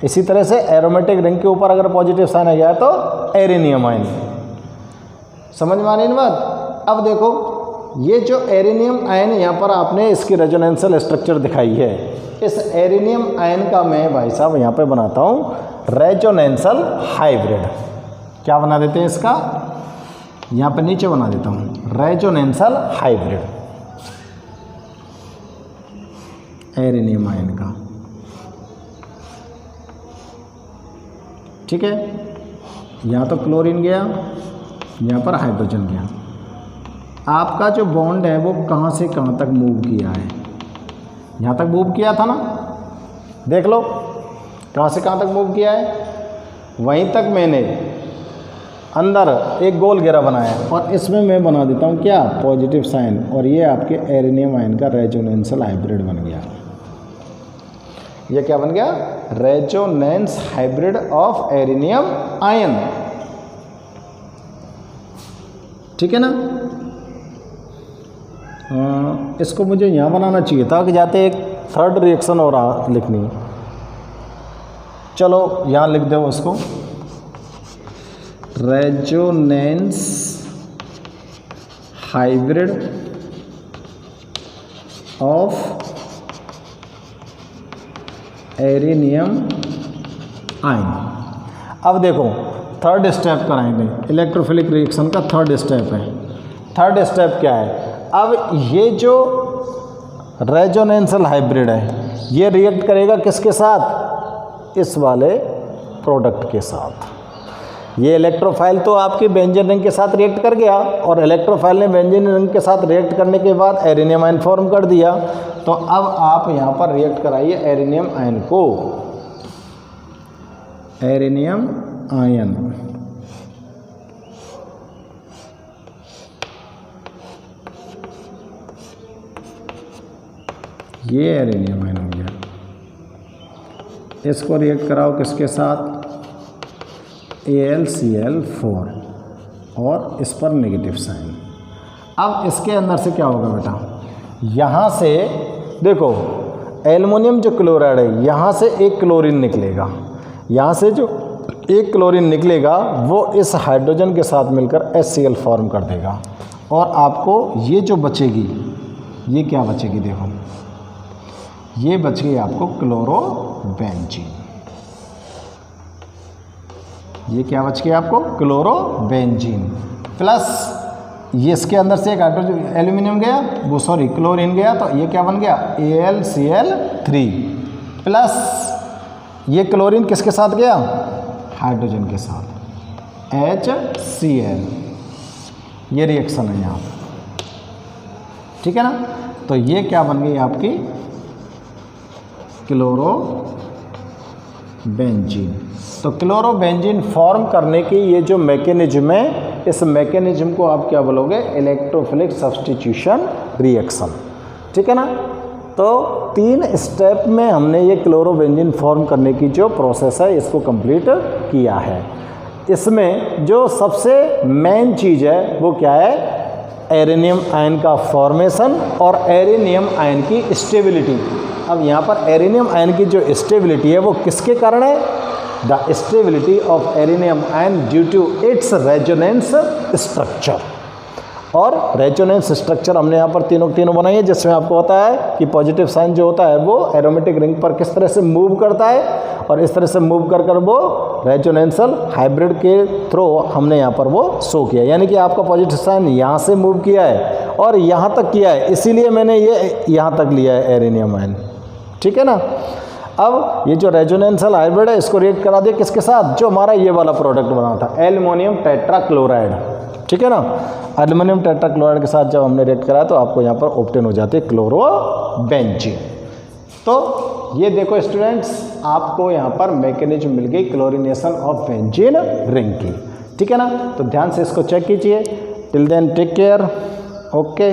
इसी तरह से एरोमेटिक रिंग के ऊपर अगर पॉजिटिव साइन आ गया तो एरेनियम आयन। समझ में आ रही है बात। अब देखो ये जो एरेनियम आयन यहाँ पर आपने इसकी रेजोनेंशियल स्ट्रक्चर दिखाई है, इस एरेनियम आयन का मैं भाई साहब यहाँ पे बनाता हूँ रेजोनेंशियल हाइब्रिड। क्या बना देते हैं इसका, यहाँ पे नीचे बना देता हूँ रेजोनेंशियल हाइब्रिड एरेनियम आयन का। ठीक है, यहाँ तो क्लोरीन गया, यहाँ पर हाइड्रोजन गया। आपका जो बॉन्ड है वो कहाँ से कहाँ तक मूव किया है, यहाँ तक मूव किया था ना, देख लो कहाँ से कहाँ तक मूव किया है। वहीं तक मैंने अंदर एक गोल घेरा बनाया, और इसमें मैं बना देता हूँ क्या, पॉजिटिव साइन, और ये आपके एरेनियम आयन का रेजोनेंशियल हाइब्रिड बन गया। ये क्या बन गया, resonance hybrid of arenium ion. ठीक है ना। इसको मुझे यहाँ बनाना चाहिए था कि जाते एक थर्ड रिएक्शन हो रहा लिखनी। चलो यहाँ लिख दो उसको, resonance hybrid of arenium ion. अब देखो थर्ड स्टेप कराएंगे, इलेक्ट्रोफिलिक रिएक्शन का थर्ड स्टेप है। थर्ड स्टेप क्या है, अब ये जो रेजोनेंशियल हाइब्रिड है ये रिएक्ट करेगा किसके साथ, इस वाले प्रोडक्ट के साथ। ये इलेक्ट्रोफाइल तो आपकी बेंजीन रिंग के साथ रिएक्ट कर गया, और इलेक्ट्रोफाइल ने बेंजीन रिंग के साथ रिएक्ट करने के बाद एरेनियम आयन फॉर्म कर दिया। तो अब आप यहाँ पर रिएक्ट कराइए एरेनियम आयन को, एरेनियम आयन। ये एरेनियम आयन हो गया, इसको रिएक्ट कराओ किसके साथ, AlCl4, और इस पर नेगेटिव साइन। अब इसके अंदर से क्या होगा बेटा, यहाँ से देखो एल्युमिनियम जो क्लोराइड है यहाँ से एक क्लोरीन निकलेगा, यहाँ से जो एक क्लोरीन निकलेगा वो इस हाइड्रोजन के साथ मिलकर HCl फॉर्म कर देगा, और आपको ये जो बचेगी ये क्या बचेगी, देखो ये बच गई आपको क्लोरोबेंजीन। ये क्या बच गया आपको, क्लोरोबेंजीन, प्लस ये इसके अंदर से एक हाइड्रोजन एल्यूमिनियम गया, वो सॉरी क्लोरीन गया, तो ये क्या बन गया AlCl3 प्लस ये क्लोरीन किसके साथ गया, हाइड्रोजन के साथ HCl, ये रिएक्शन है यहाँ, ठीक है ना। तो ये क्या बन गई आपकी क्लोरोबेंजीन। तो क्लोरोबेंजीन फॉर्म करने की ये जो मैकेनिज्म है, इस मैकेनिज्म को आप क्या बोलोगे, इलेक्ट्रोफिलिक सब्स्टिट्यूशन रिएक्शन, ठीक है ना। तो 3 स्टेप में हमने ये क्लोरोबेंजीन फॉर्म करने की जो प्रोसेस है इसको कंप्लीट किया है। इसमें जो सबसे मेन चीज़ है वो क्या है, एरेनियम आयन का फॉर्मेशन और एरेनियम आयन की स्टेबिलिटी। अब यहाँ पर एरेनियम आयन की जो स्टेबिलिटी है वो किसके कारण है, the stability of arenium ion due to its resonance structure. और रेजोनेंस स्ट्रक्चर हमने यहाँ पर तीनों बनाई है, जिसमें आपको पता है कि पॉजिटिव साइन जो होता है वो एरोमेटिक रिंग पर किस तरह से मूव करता है, और इस तरह से मूव कर वो रेजोनेंशियल हाइब्रिड के थ्रू हमने यहाँ पर वो शो किया। यानी कि आपका पॉजिटिव साइन यहाँ से मूव किया है और यहाँ तक किया है, इसीलिए मैंने ये यहाँ तक लिया है एरेनियम आयन, ठीक है ना। अब ये जो रेजोनेंशियल हाइब्रिड है इसको रिएक्ट करा दिया किसके साथ, जो हमारा ये वाला प्रोडक्ट बना था एल्युमिनियम टेट्राक्लोराइड, ठीक है ना। एल्युमिनियम टेट्राक्लोराइड के साथ जब हमने रिएक्ट कराया तो आपको यहाँ पर ऑब्टेन हो जाती है क्लोरोबेंजीन। तो ये देखो स्टूडेंट्स, आपको यहाँ पर मैकेनिज्म मिल गई क्लोरीनेशन ऑफ बेंजीन रिंग की, ठीक है ना। तो ध्यान से इसको चेक कीजिए। Till then take care, okay.